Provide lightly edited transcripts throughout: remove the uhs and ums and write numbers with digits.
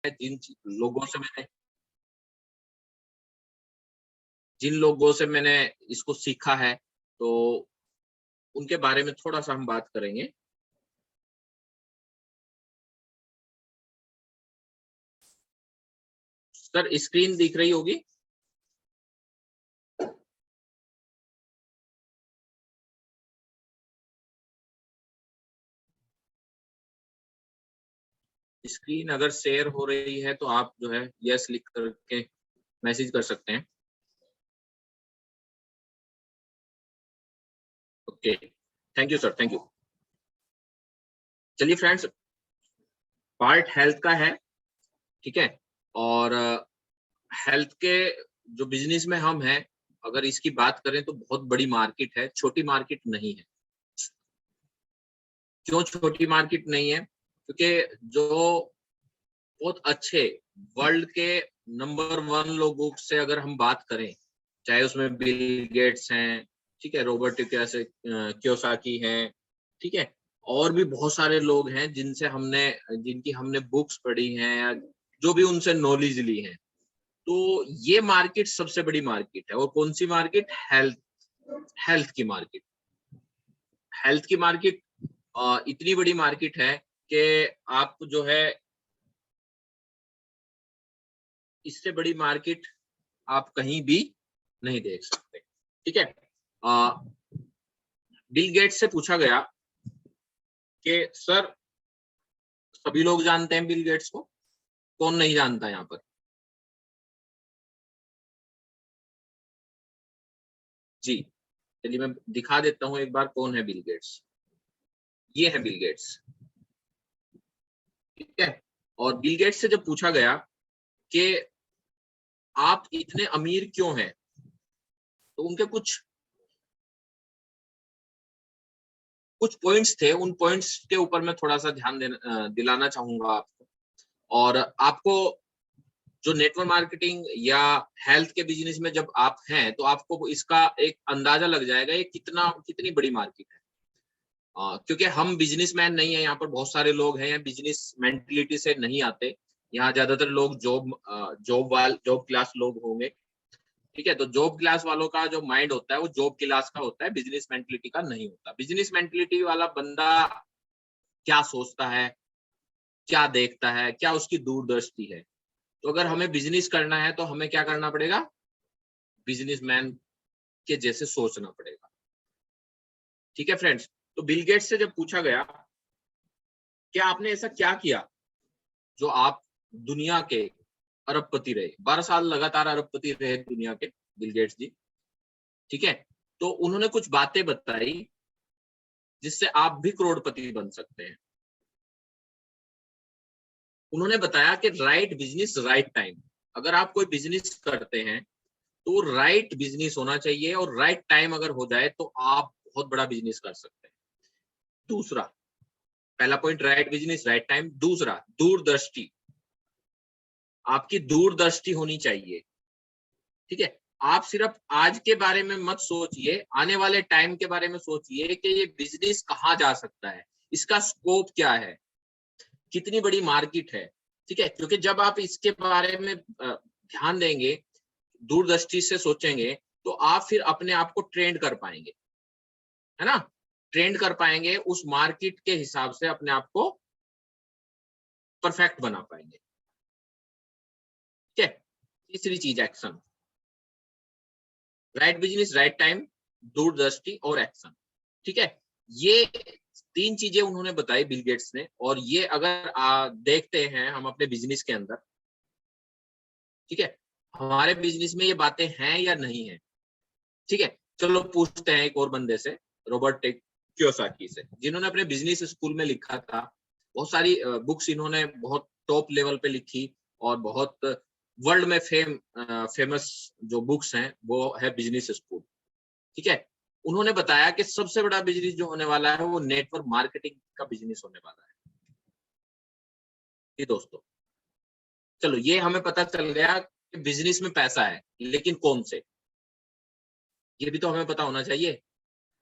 लोगों से मैंने जिन लोगों से मैंने इसको सीखा है, तो उनके बारे में थोड़ा-सा हम बात करेंगे। सर स्क्रीन दिख रही होगी? स्क्रीन अगर शेयर हो रही है तो आप जो है यस लिख करके मैसेज कर सकते हैं। Okay, thank you sir, thank you. चलिए फ्रेंड्स, पार्ट हेल्थ का है, ठीक है। और हेल्थ के जो बिजनेस में हम हैं, अगर इसकी बात करें तो बहुत बड़ी मार्केट है, छोटी मार्केट नहीं है। क्यों छोटी मार्केट नहीं है? क्योंकि जो बहुत अच्छे वर्ल्ड के नंबर 1 लोगों से अगर हम बात करें, चाहे उसमें बिल गेट्स हैं, ठीक है, रॉबर्ट कियोसाकी हैं, ठीक है, और भी बहुत सारे लोग हैं जिनकी हमने बुक्स पढ़ी हैं या जो भी उनसे नॉलेज ली है। तो ये मार्केट सबसे बड़ी मार्केट है। और कौन सी मार्केट? हेल्थ की मार्केट। हेल्थ की मार्केट इतनी बड़ी मार्केट है कि आप जो है इससे बड़ी मार्केट आप कहीं भी नहीं देख सकते, ठीक है। बिल गेट्स से पूछा गया कि सर, सभी लोग जानते हैं बिल गेट्स को, कौन नहीं जानता यहाँ पर? जी, चलिए मैं दिखा देता हूँ एक बार कौन है बिल गेट्स। ये है बिल गेट्स, ठीक है। और बिल गेट्स से जब पूछा गया कि आप इतने अमीर क्यों हैं, तो उनके कुछ कुछ पॉइंट्स थे। उन पॉइंट्स के ऊपर मैं थोड़ा सा ध्यान दिलाना चाहूंगा आपको। और आपको जो नेटवर्क मार्केटिंग या हेल्थ के बिजनेस में जब आप हैं, तो आपको इसका एक अंदाजा लग जाएगा ये कितनी बड़ी मार्केट है। क्योंकि हम बिजनेसमैन नहीं है, यहाँ पर बहुत सारे लोग हैं बिजनेस मेंटलिटी से नहीं आते। यहाँ ज्यादातर लोग जॉब क्लास लोग होंगे, ठीक है। तो जॉब क्लास वालों का जो माइंड होता है वो जॉब क्लास का होता है, बिजनेस मेंटलिटी का नहीं होता। बिजनेस मेंटलिटी वाला बंदा क्या सोचता है, क्या देखता है, क्या उसकी दूरदृष्टि है। तो अगर हमें बिजनेस करना है तो हमें क्या करना पड़ेगा? बिजनेसमैन के जैसे सोचना पड़ेगा, ठीक है फ्रेंड्स। तो बिल गेट्स से जब पूछा गया कि आपने ऐसा क्या किया जो आप दुनिया के अरबपति रहे, 12 साल लगातार अरबपति रहे दुनिया के बिल गेट्स जी, ठीक है। तो उन्होंने कुछ बातें बताई जिससे आप भी करोड़पति बन सकते हैं। उन्होंने बताया कि राइट बिजनेस राइट टाइम। अगर आप कोई बिजनेस करते हैं तो राइट बिजनेस होना चाहिए, और राइट टाइम अगर हो जाए तो आप बहुत बड़ा बिजनेस कर सकते हैं। दूसरा, पहला point right business right time. दूसरा, दूरदृष्टि। आपकी दूरदृष्टि होनी चाहिए, ठीक है। आप सिर्फ आज के बारे में मत सोचिए, आने वाले टाइम के बारे में सोचिए कि ये बिजनेस कहाँ जा सकता है, इसका स्कोप क्या है, कितनी बड़ी मार्केट है, ठीक है। क्योंकि जब आप इसके बारे में ध्यान देंगे, दूरदृष्टि से सोचेंगे, तो आप फिर अपने आप को ट्रेंड कर पाएंगे, है ना। ट्रेंड कर पाएंगे, उस मार्केट के हिसाब से अपने आप को परफेक्ट बना पाएंगे, ठीक है। तीसरी चीज action. Right business right time, दूरदृष्टि और एक्शन, ठीक है। ये 3 चीजें उन्होंने बताई बिल गेट्स ने। और ये अगर देखते हैं हम अपने बिजनेस के अंदर, ठीक है, हमारे बिजनेस में ये बातें हैं या नहीं है, ठीक है। चलो पूछते हैं एक और बंदे से, रॉबर्ट कियोसाकी से, जिन्होंने अपने बिजनेस स्कूल में लिखा था। बहुत सारी बुक्स इन्होंने बहुत टॉप लेवल पे लिखी, और बहुत वर्ल्ड में फेमस जो बुक्स हैं वो है बिजनेस स्कूल, ठीक है। उन्होंने बताया कि सबसे बड़ा बिजनेस जो होने वाला है वो नेटवर्क मार्केटिंग का बिजनेस होने वाला है। ये दोस्तों, चलो ये हमें पता चल गया कि बिजनेस में पैसा है, लेकिन कौन से, ये भी तो हमें पता होना चाहिए।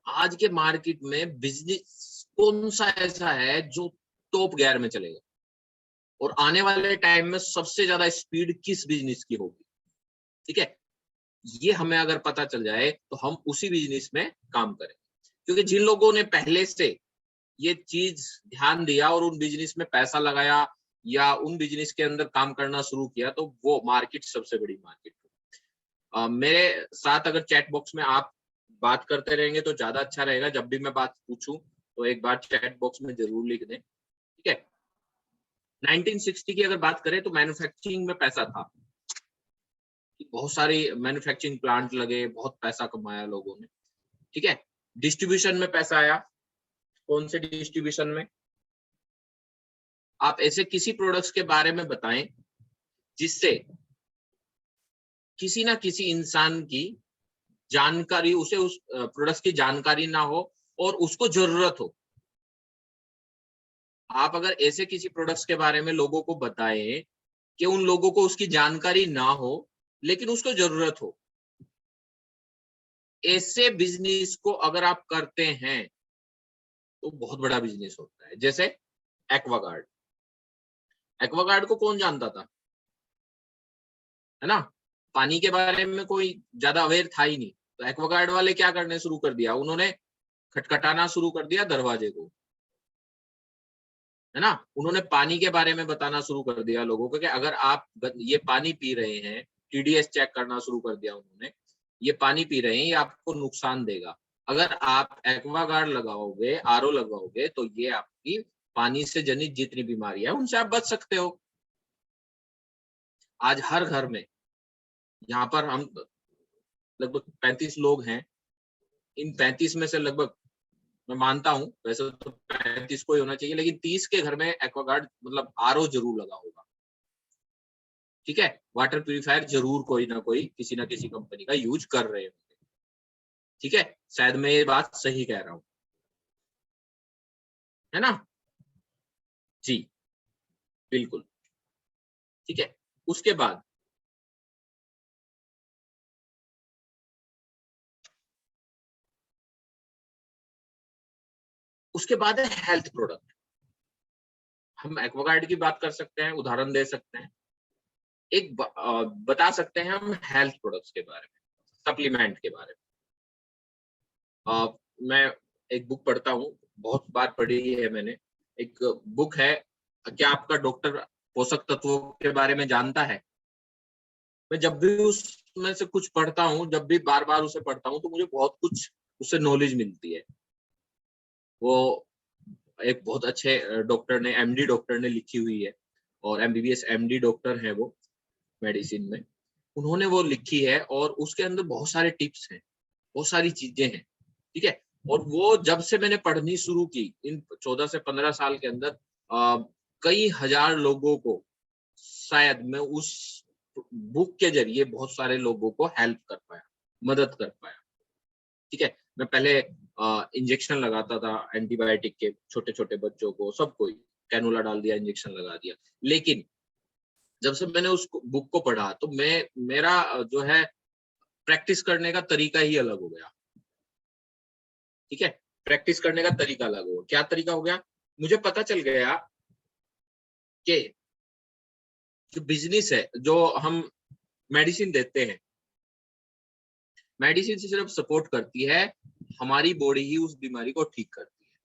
आज के मार्केट में बिजनेस कौन सा ऐसा है जो टॉप गियर में चलेगा? और आने वाले टाइम में सबसे ज्यादा स्पीड किस बिजनेस की होगी, ठीक है। ये हमें अगर पता चल जाए तो हम उसी बिजनेस में काम करें, क्योंकि जिन लोगों ने पहले से ये चीज ध्यान दिया और उन बिजनेस में पैसा लगाया या उन बिजनेस के अंदर काम करना शुरू किया, तो वो मार्केट सबसे बड़ी मार्केट। मेरे साथ अगर चैट बॉक्स में आप बात करते रहेंगे तो ज्यादा अच्छा रहेगा। जब भी मैं बात पूछूं तो एक बार चैट बॉक्स में जरूर लिख दें, ठीक है। 1960 की अगर बात करें तो मैन्युफैक्चरिंग में पैसा था, बहुत सारी मैन्युफैक्चरिंग प्लांट लगे, बहुत पैसा कमाया लोगों ने, ठीक है। डिस्ट्रीब्यूशन में पैसा आया। कौन से डिस्ट्रीब्यूशन में? आप ऐसे किसी प्रोडक्ट्स के बारे में बताएं जिससे किसी ना किसी इंसान की जानकारी, उसे उस प्रोडक्ट्स की जानकारी ना हो और उसको जरूरत हो। आप अगर ऐसे किसी प्रोडक्ट्स के बारे में लोगों को बताएं कि उन लोगों को उसकी जानकारी ना हो लेकिन उसको जरूरत हो, ऐसे बिजनेस को अगर आप करते हैं तो बहुत बड़ा बिजनेस होता है। जैसे एक्वागार्ड, एक्वागार्ड को कौन जानता था, है ना। पानी के बारे में कोई ज्यादा अवेयर था ही नहीं, तो एक्वागार्ड वाले क्या करने शुरू कर दिया, उन्होंने खटखटाना शुरू कर दिया दरवाजे को, है ना। उन्होंने पानी के बारे में बताना शुरू कर दिया लोगों को कि अगर आप ये पानी पी रहे हैं, टीडीएस चेक करना शुरू कर दिया उन्होंने, ये पानी पी रहे हैं ये आपको नुकसान देगा, अगर आप एक्वागार्ड लगाओगे, आरओ लगाओगे तो ये आपकी पानी से जनित जितनी बीमारियां है उनसे आप बच सकते हो। आज हर घर में, यहाँ पर हम लगभग 35 लोग हैं, इन 35 में से लगभग, मैं मानता हूं वैसे तो 35 को ही होना चाहिए, लेकिन 30 के घर में एक्वागार्ड मतलब आरओ जरूर लगा होगा, ठीक है। वाटर प्यूरिफायर जरूर कोई ना किसी कंपनी का यूज कर रहे होंगे, ठीक है। शायद मैं ये बात सही कह रहा हूं, है ना। जी बिल्कुल, ठीक है। उसके बाद उसके बाद है हेल्थ प्रोडक्ट। हम एक्वागार्ड की बात कर सकते हैं, उदाहरण दे सकते हैं। एक बता सकते हैं हम हेल्थ प्रोडक्ट्स के बारे में, सप्लीमेंट के बारे में। मैं एक बुक पढ़ता हूँ, बहुत बार पढ़ी है मैंने। एक बुक है, क्या आपका डॉक्टर पोषक तत्वों के बारे में जानता है। मैं जब भी उसमें से कुछ पढ़ता हूँ, जब भी बार बार उसे पढ़ता हूँ तो मुझे बहुत कुछ उससे नॉलेज मिलती है। वो एक बहुत अच्छे डॉक्टर ने, एमडी डॉक्टर ने लिखी हुई है, और एमबीबीएस एमडी डॉक्टर है वो मेडिसिन में, उन्होंने वो लिखी है और उसके अंदर बहुत सारे टिप्स हैं, बहुत सारी चीजें हैं, ठीक है। और वो जब से मैंने पढ़नी शुरू की इन 14 से 15 साल के अंदर, कई हजार लोगों को शायद मैं उस बुक के जरिए बहुत सारे लोगों को हेल्प कर पाया, मदद कर पाया, ठीक है। मैं पहले इंजेक्शन लगाता था एंटीबायोटिक के, छोटे छोटे बच्चों को, सबको कैनुला डाल दिया, इंजेक्शन लगा दिया। लेकिन जब से मैंने उस बुक को पढ़ा तो मेरा जो है प्रैक्टिस करने का तरीका ही अलग हो गया, ठीक है। प्रैक्टिस करने का तरीका अलग हो गया। क्या तरीका हो गया? मुझे पता चल गया कि जो बिजनेस है, जो हम मेडिसिन देते हैं, मेडिसिन से सिर्फ सपोर्ट करती है, हमारी बॉडी ही उस बीमारी को ठीक करती है,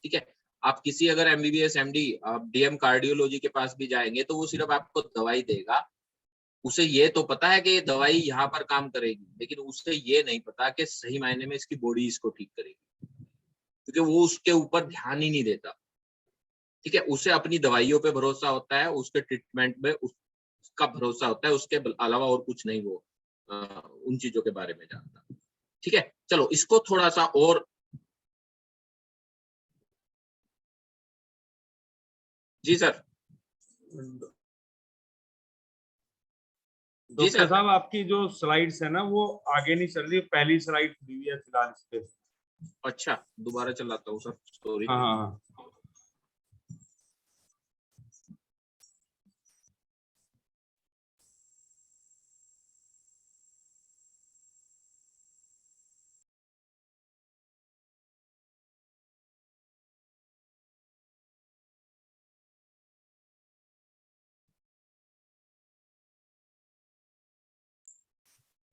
ठीक है। आप किसी अगर एमबीबीएस एमडी, आप डीएम कार्डियोलॉजी के पास भी जाएंगे तो वो सिर्फ आपको दवाई देगा, उसे ये तो पता है कि ये दवाई यहाँ पर काम करेगी, लेकिन उसे ये नहीं पता कि सही मायने में इसकी बॉडी इसको ठीक करेगी, क्योंकि वो उसके ऊपर ध्यान ही नहीं देता, ठीक है। उसे अपनी दवाइयों पे भरोसा होता है, उसके ट्रीटमेंट में उसका भरोसा होता है, उसके अलावा और कुछ नहीं वो उन चीजों के बारे में जानता, ठीक है। चलो इसको थोड़ा सा और, जी सर। जी डॉक्टर सर। साहब, आपकी जो स्लाइड्स है ना वो आगे नहीं चल रही, पहली स्लाइड खुली हुई है फिलहाल इस पे। अच्छा, दोबारा चलाता हूँ सर, सॉरी। हाँ हाँ हाँ।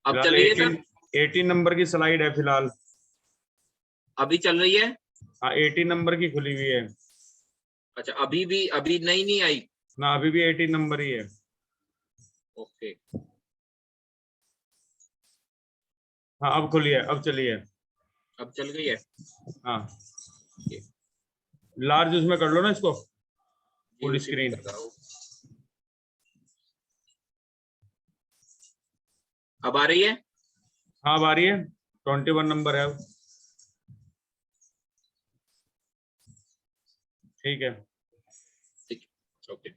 अब चल रही है सर? 18 नंबर की स्लाइड है फिलहाल। अभी चल रही है? हाँ 18 नंबर की खुली हुई है। अच्छा, अभी नहीं आई ना, अभी भी 18 नंबर ही है। ओके। हाँ अब खुली है, अब चली है। अब चल गई है। हाँ जी, लार्ज उसमें कर लो ना इसको, फुल उसी में स्क्रीन। कर रहा हूँ। अब आ रही है? हाँ अब आ रही है, 21 नंबर है अब। ठीक है। ठीक है, ओके।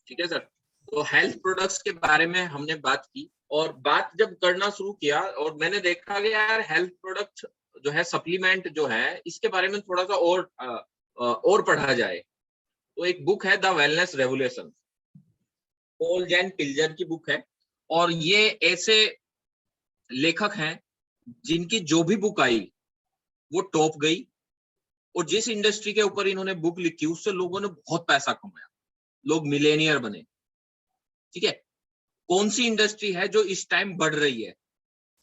ठीक है सर। तो हेल्थ प्रोडक्ट्स के बारे में हमने बात की, और बात जब करना शुरू किया और मैंने देखा कि यार हेल्थ प्रोडक्ट जो है, सप्लीमेंट जो है, इसके बारे में थोड़ा सा और पढ़ा जाए। तो एक बुक है the wellness revolution, Paul Zane Pilzer की बुक है। और ये ऐसे लेखक हैं जिनकी जो भी बुक आई वो टॉप गई, और जिस इंडस्ट्री के ऊपर इन्होंने बुक लिखी उससे लोगों ने बहुत पैसा कमाया, लोग मिलेनियर बने। ठीक है, कौन सी इंडस्ट्री है जो इस टाइम बढ़ रही है?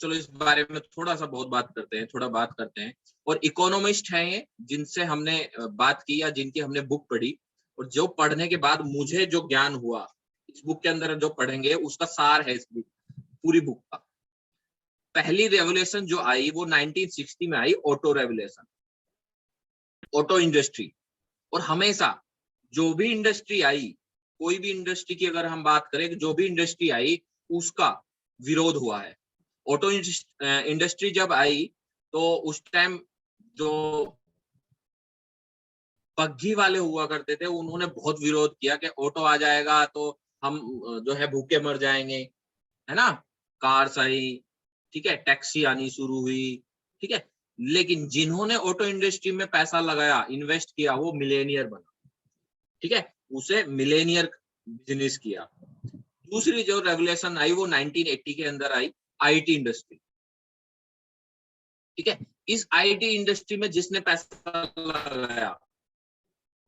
चलो इस बारे में थोड़ा सा बहुत बात करते हैं, थोड़ा बात करते हैं। और इकोनॉमिस्ट हैं ये, जिनसे हमने बात की या जिनकी हमने बुक पढ़ी, और जो पढ़ने के बाद मुझे जो ज्ञान हुआ इस बुक के अंदर जो पढ़ेंगे उसका सार है इस बुक, पूरी बुक का। पहली रेवोल्यूशन जो आई वो 1960 में आई, ऑटो रेवोल्यूशन, ऑटो इंडस्ट्री। और हमेशा जो भी इंडस्ट्री आई, कोई भी इंडस्ट्री की अगर हम बात करें, जो भी इंडस्ट्री आई उसका विरोध हुआ है। ऑटो इंडस्ट्री जब आई तो उस टाइम जो बग्घी वाले हुआ करते थे उन्होंने बहुत विरोध किया कि ऑटो आ जाएगा तो हम जो है भूखे मर जाएंगे, है ना। कार्स आई, ठीक है, टैक्सी आनी शुरू हुई, ठीक है। लेकिन जिन्होंने ऑटो इंडस्ट्री में पैसा लगाया, इन्वेस्ट किया, वो मिलेनियर बना, ठीक है, उसे मिलेनियर बिजनेस किया। दूसरी जो रेवोल्यूशन आई वो 1980 के अंदर आई, आईटी इंडस्ट्री। ठीक है, इस आईटी इंडस्ट्री में जिसने पैसा लगाया,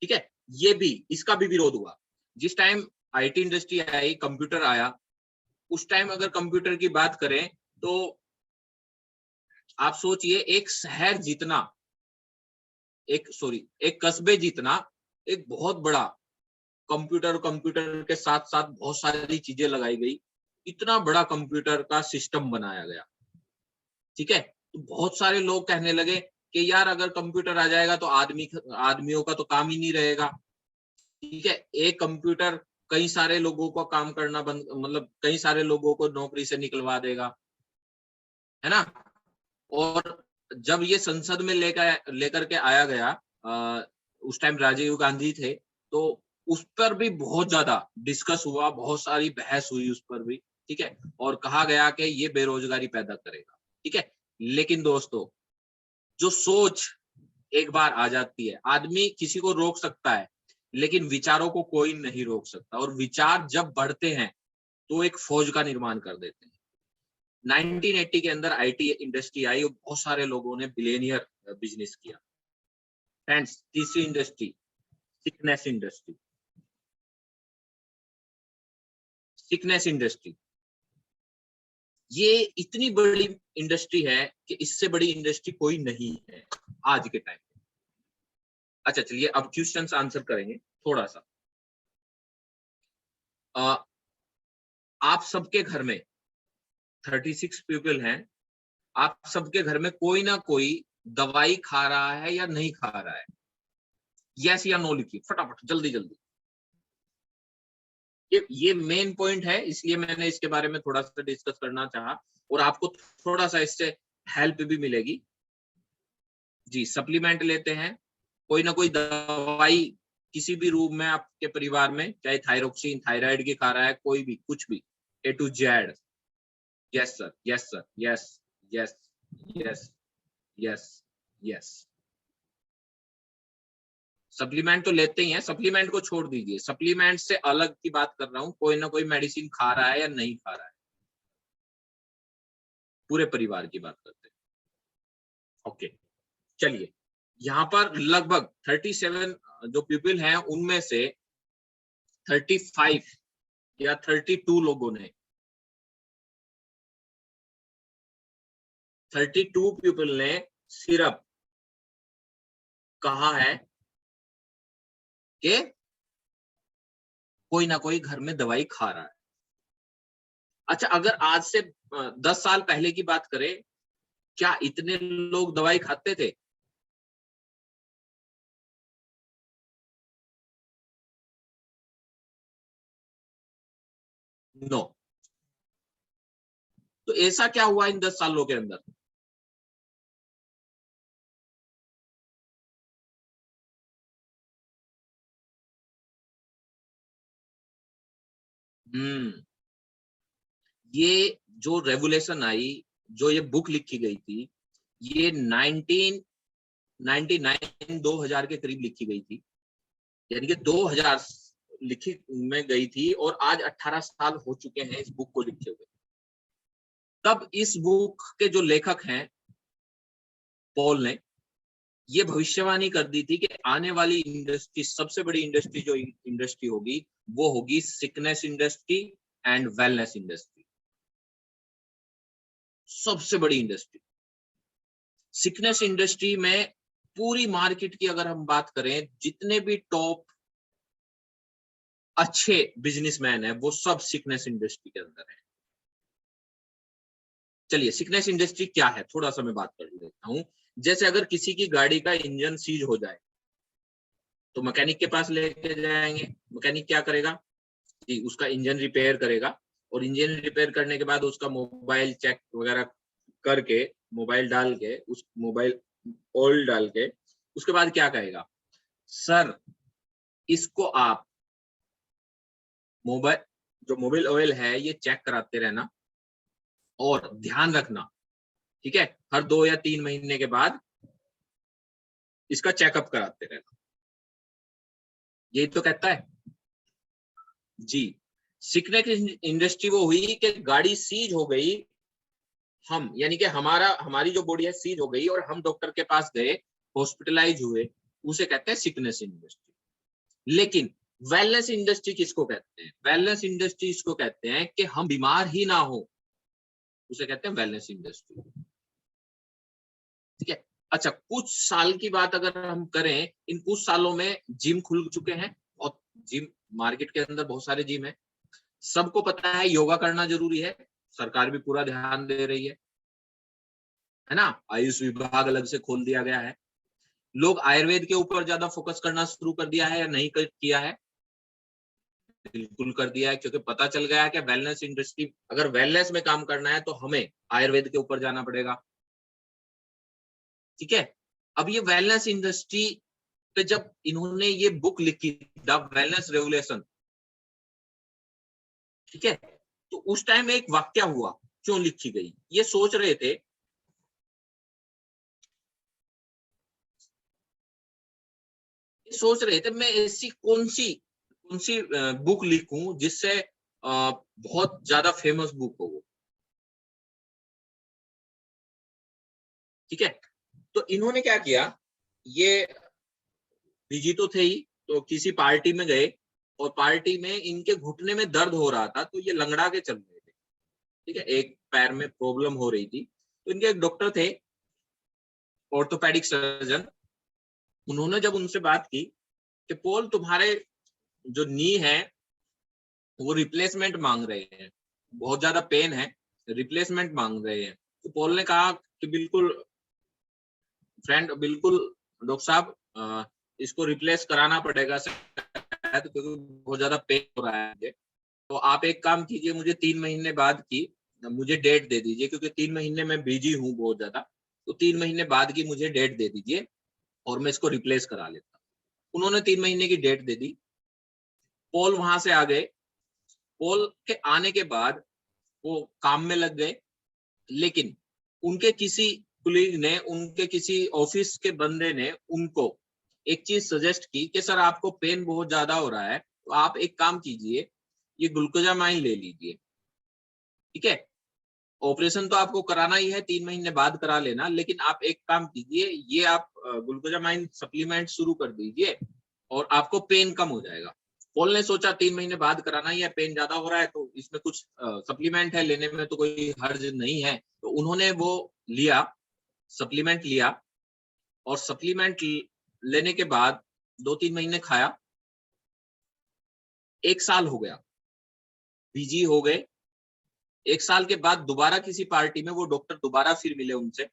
ठीक है, ये भी, इसका भी विरोध हुआ। जिस time IT industry I, computer आया, उस टाइम अगर कंप्यूटर की बात करें तो आप सोचिए एक शहर जितना, एक कस्बे जितना एक बहुत बड़ा कंप्यूटर, कंप्यूटर के साथ साथ बहुत सारी चीजें लगाई गई, इतना बड़ा कंप्यूटर का सिस्टम बनाया गया। ठीक है, तो बहुत सारे लोग कहने लगे कि यार अगर कंप्यूटर आ जाएगा तो आदमियों का तो काम ही नहीं रहेगा। ठीक है, एक कंप्यूटर कई सारे लोगों को काम करना बंद, मतलब कई सारे लोगों को नौकरी से निकलवा देगा, है ना। और जब ये संसद में लेकर के आया गया, उस टाइम राजीव गांधी थे, तो उस पर भी बहुत ज्यादा डिस्कस हुआ, बहुत सारी बहस हुई उस पर भी, ठीक है। और कहा गया कि ये बेरोजगारी पैदा करेगा, ठीक है। लेकिन दोस्तों, जो सोच एक बार आ जाती है, आदमी किसी को रोक सकता है लेकिन विचारों को कोई नहीं रोक सकता, और विचार जब बढ़ते हैं तो एक फौज का निर्माण कर देते हैं। 1980 के अंदर आईटी इंडस्ट्री आई और बहुत सारे लोगों ने बिलियनियर बिजनेस किया। फ्रेंड्स, तीसरी industry, sickness industry. Sickness industry ये इतनी बड़ी इंडस्ट्री है कि इससे बड़ी इंडस्ट्री कोई नहीं है आज के टाइम में। अच्छा चलिए अब क्वेश्चंस आंसर करेंगे थोड़ा सा। आप सबके घर में 36 पीपल हैं, आप सबके घर में कोई ना कोई दवाई खा रहा है या नहीं खा रहा है? यस या नो लिखिए फटाफट, जल्दी जल्दी। ये मेन पॉइंट है, इसलिए मैंने इसके बारे में थोड़ा सा डिस्कस करना चाहा, और आपको थोड़ा सा इससे हेल्प भी मिलेगी। जी, सप्लीमेंट लेते हैं, कोई ना कोई दवाई किसी भी रूप में आपके परिवार में, चाहे थायरोक्सिन, थायराइड की खा रहा है, कोई भी, कुछ भी, A to Z. Yes sir, yes sir, yes, yes, yes, yes, yes. Supplement तो लेते ही हैं, सप्लीमेंट को छोड़ दीजिए, सप्लीमेंट से अलग की बात कर रहा हूं, कोई ना कोई मेडिसिन खा रहा है या नहीं खा रहा है, पूरे परिवार की बात करते हैं। ओके, चलिए, यहाँ पर लगभग 37 जो पीपल हैं उनमें से 35 या 32 लोगों ने, 32 पीपल ने सिर्फ कहा है कि कोई ना कोई घर में दवाई खा रहा है। अच्छा, अगर आज से 10 साल पहले की बात करें, क्या इतने लोग दवाई खाते थे? नो। तो ऐसा क्या हुआ इन 10 सालों के अंदर? ये जो रेवुलेशन आई, जो ये बुक लिखी गई थी, ये 1999 2000 के करीब लिखी गई थी, यानी कि 2000 लिखी में गई थी और आज 18 साल हो चुके हैं इस बुक को लिखे हुए। तब इस बुक के जो लेखक हैं पॉल ने ये भविष्यवाणी कर दी थी कि आने वाली इंडस्ट्री, सबसे बड़ी इंडस्ट्री जो इंडस्ट्री होगी वो होगी sickness industry and wellness industry. सबसे बड़ी इंडस्ट्री सिकनेस इंडस्ट्री में पूरी मार्केट की अगर हम बात करें, जितने भी टॉप अच्छे बिजनेसमैन हैं वो सब सिकनेस इंडस्ट्री के अंदर है। चलिए, सिकनेस इंडस्ट्री क्या है थोड़ा सा मैं बात कर लेता हूं। जैसे अगर किसी की गाड़ी का इंजन सीज हो जाए तो मैकेनिक के पास लेके जाएंगे, मैकेनिक क्या करेगा जी, उसका इंजन रिपेयर करेगा, और इंजन रिपेयर करने के बाद उसका मोबाइल चेक वगैरह करके, मोबाइल डाल के, उस मोबाइल ऑयल डाल के, उसके बाद क्या कहेगा, सर इसको आप मोबाइल ऑयल है ये चेक कराते रहना और ध्यान रखना, ठीक है, हर 2 या 3 महीने के बाद इसका चेकअप कराते रहना। यही तो कहता है जी। सिकनेस इंडस्ट्री वो हुई कि गाड़ी सीज हो गई, हम यानी कि हमारी जो बॉडी है सीज हो गई और हम डॉक्टर के पास गए, हॉस्पिटलाइज हुए, उसे कहते हैं सिकनेस इंडस्ट्री। लेकिन वेलनेस इंडस्ट्री किसको कहते हैं? वेलनेस इंडस्ट्री इसको कहते हैं कि हम बीमार ही ना हो, उसे कहते हैं वेलनेस इंडस्ट्री, ठीक है। अच्छा, कुछ साल की बात अगर हम करें, इन कुछ सालों में जिम खुल चुके हैं और जिम मार्केट के अंदर बहुत सारे जिम है। सबको पता है योगा करना जरूरी है, सरकार भी पूरा ध्यान दे रही है ना। आयुष विभाग अलग से खोल दिया गया है। लोग आयुर्वेद के ऊपर ज्यादा फोकस करना शुरू कर दिया है या नहीं किया है? बिल्कुल कर दिया है, क्योंकि पता चल गया है कि वेलनेस इंडस्ट्री, अगर वेलनेस में काम करना है तो हमें आयुर्वेद के ऊपर जाना पड़ेगा, ठीक है। अब ये वेलनेस इंडस्ट्री पे जब इन्होंने ये बुक लिखी, द वेलनेस रेवोल्यूशन, ठीक है, तो उस टाइम एक वाक्य हुआ, क्यों लिखी गई, ये सोच रहे थे, मैं ऐसी कौन सी बुक लिखूं जिससे बहुत ज्यादा फेमस बुक हो वो, ठीक है। तो इन्होंने क्या किया, ये बिजी तो थे ही, तो किसी पार्टी में गए और पार्टी में इनके घुटने में दर्द हो रहा था, तो ये लंगड़ा के चल रहे थे, ठीक है, एक पैर में प्रॉब्लम हो रही थी। तो इनके एक डॉक्टर थे, ऑर्थोपेडिक सर्जन, उन्होंने जब उनसे बात की कि पॉल तुम्हारे जो नी है वो रिप्लेसमेंट मांग रहे हैं, बहुत ज्यादा पेन है, रिप्लेसमेंट मांग रहे हैं। तो पॉल ने कहा कि बिल्कुल फ्रेंड, बिल्कुल डॉक्टर साहब, इसको रिप्लेस कराना पड़ेगा शायद, क्योंकि बहुत ज्यादा पेन हो रहा है। तो आप एक काम कीजिए, मुझे 3 महीने बाद की मुझे डेट दे दीजिए, क्योंकि 3 महीने में बिजी हूँ बहुत ज्यादा, तो 3 महीने बाद की मुझे डेट दे दीजिए और मैं इसको रिप्लेस करा लेता हूँ। उन्होंने 3 महीने की डेट दे दी। पॉल वहां से आ गए। पॉल के आने के बाद वो काम में लग गए, लेकिन उनके किसी कुलीग ने, उनके किसी ऑफिस के बंदे ने उनको एक चीज सजेस्ट की कि सर आपको पेन बहुत ज्यादा हो रहा है, तो आप एक काम कीजिए, ये ग्लूकोजामाइन ले लीजिए, ठीक है, ऑपरेशन तो आपको कराना ही है, 3 महीने बाद करा लेना, लेकिन आप एक काम कीजिए, ये आप ग्लूकोजामाइन सप्लीमेंट शुरू कर दीजिए और आपको पेन कम हो जाएगा। पॉल ने सोचा 3 महीने बाद कराना ही है, पेन ज्यादा हो रहा है तो इसमें कुछ सप्लीमेंट है, लेने में तो कोई हर्ज नहीं है। तो उन्होंने वो लिया, सप्लीमेंट लिया, और सप्लीमेंट लेने के बाद 2-3 महीने खाया, 1 साल हो गया, बिजी हो गए। 1 साल के बाद दोबारा किसी पार्टी में वो डॉक्टर दोबारा फिर मिले उनसे,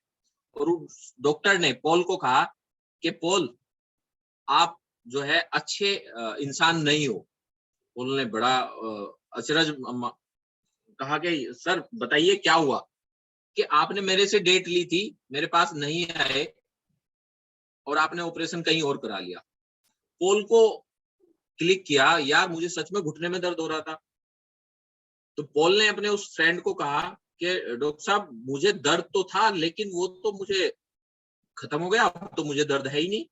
और उस डॉक्टर ने पॉल को कहा कि पॉल, आप जो है अच्छे इंसान नहीं हो। पॉल ने बड़ा अचरज कहा कि सर बताइए क्या हुआ, कि आपने मेरे से डेट ली थी, मेरे पास नहीं आए, और आपने ऑपरेशन कहीं और करा लिया। पॉल को क्लिक किया, यार मुझे सच में घुटने में दर्द हो रहा था। तो पॉल ने अपने उस फ्रेंड को कहा कि डॉक्टर साहब, मुझे दर्द तो था, लेकिन वो तो मुझे खत्म हो गया, अब तो मुझे दर्द है ही नहीं।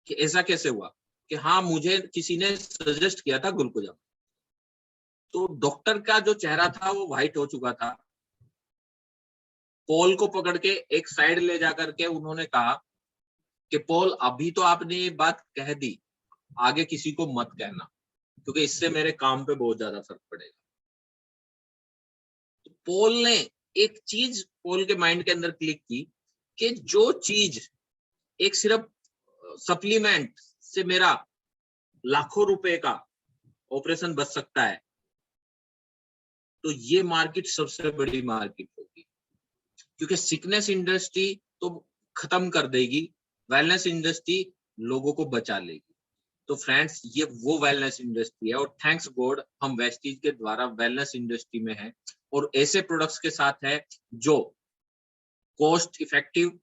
कि ऐसा कैसे हुआ? कि हाँ, मुझे किसी ने सजेस्ट किया था ग्लूकोजाम। तो डॉक्टर का जो चेहरा था वो व्हाइट हो चुका था। पॉल को पकड़ के एक साइड ले जाकर के उन्होंने कहा कि पॉल, अभी तो आपने ये बात कह दी, आगे किसी को मत कहना, क्योंकि इससे मेरे काम पे बहुत ज्यादा फर्क पड़ेगा। तो पॉल ने एक चीज पॉल के माइंड के अंदर क्लिक की कि जो चीज एक सिर्फ सप्लीमेंट से मेरा लाखों रुपए का ऑपरेशन बच सकता है, तो ये मार्केट सबसे बड़ी मार्केट होगी, क्योंकि सिकनेस इंडस्ट्री तो खत्म कर देगी, वेलनेस इंडस्ट्री लोगों को बचा लेगी। तो फ्रेंड्स, ये वो वेलनेस इंडस्ट्री है, और थैंक्स गॉड हम वेस्टीज के द्वारा वेलनेस इंडस्ट्री में हैं, और ऐसे प्रोडक्ट्स के साथ है जो कॉस्ट इफेक्टिव,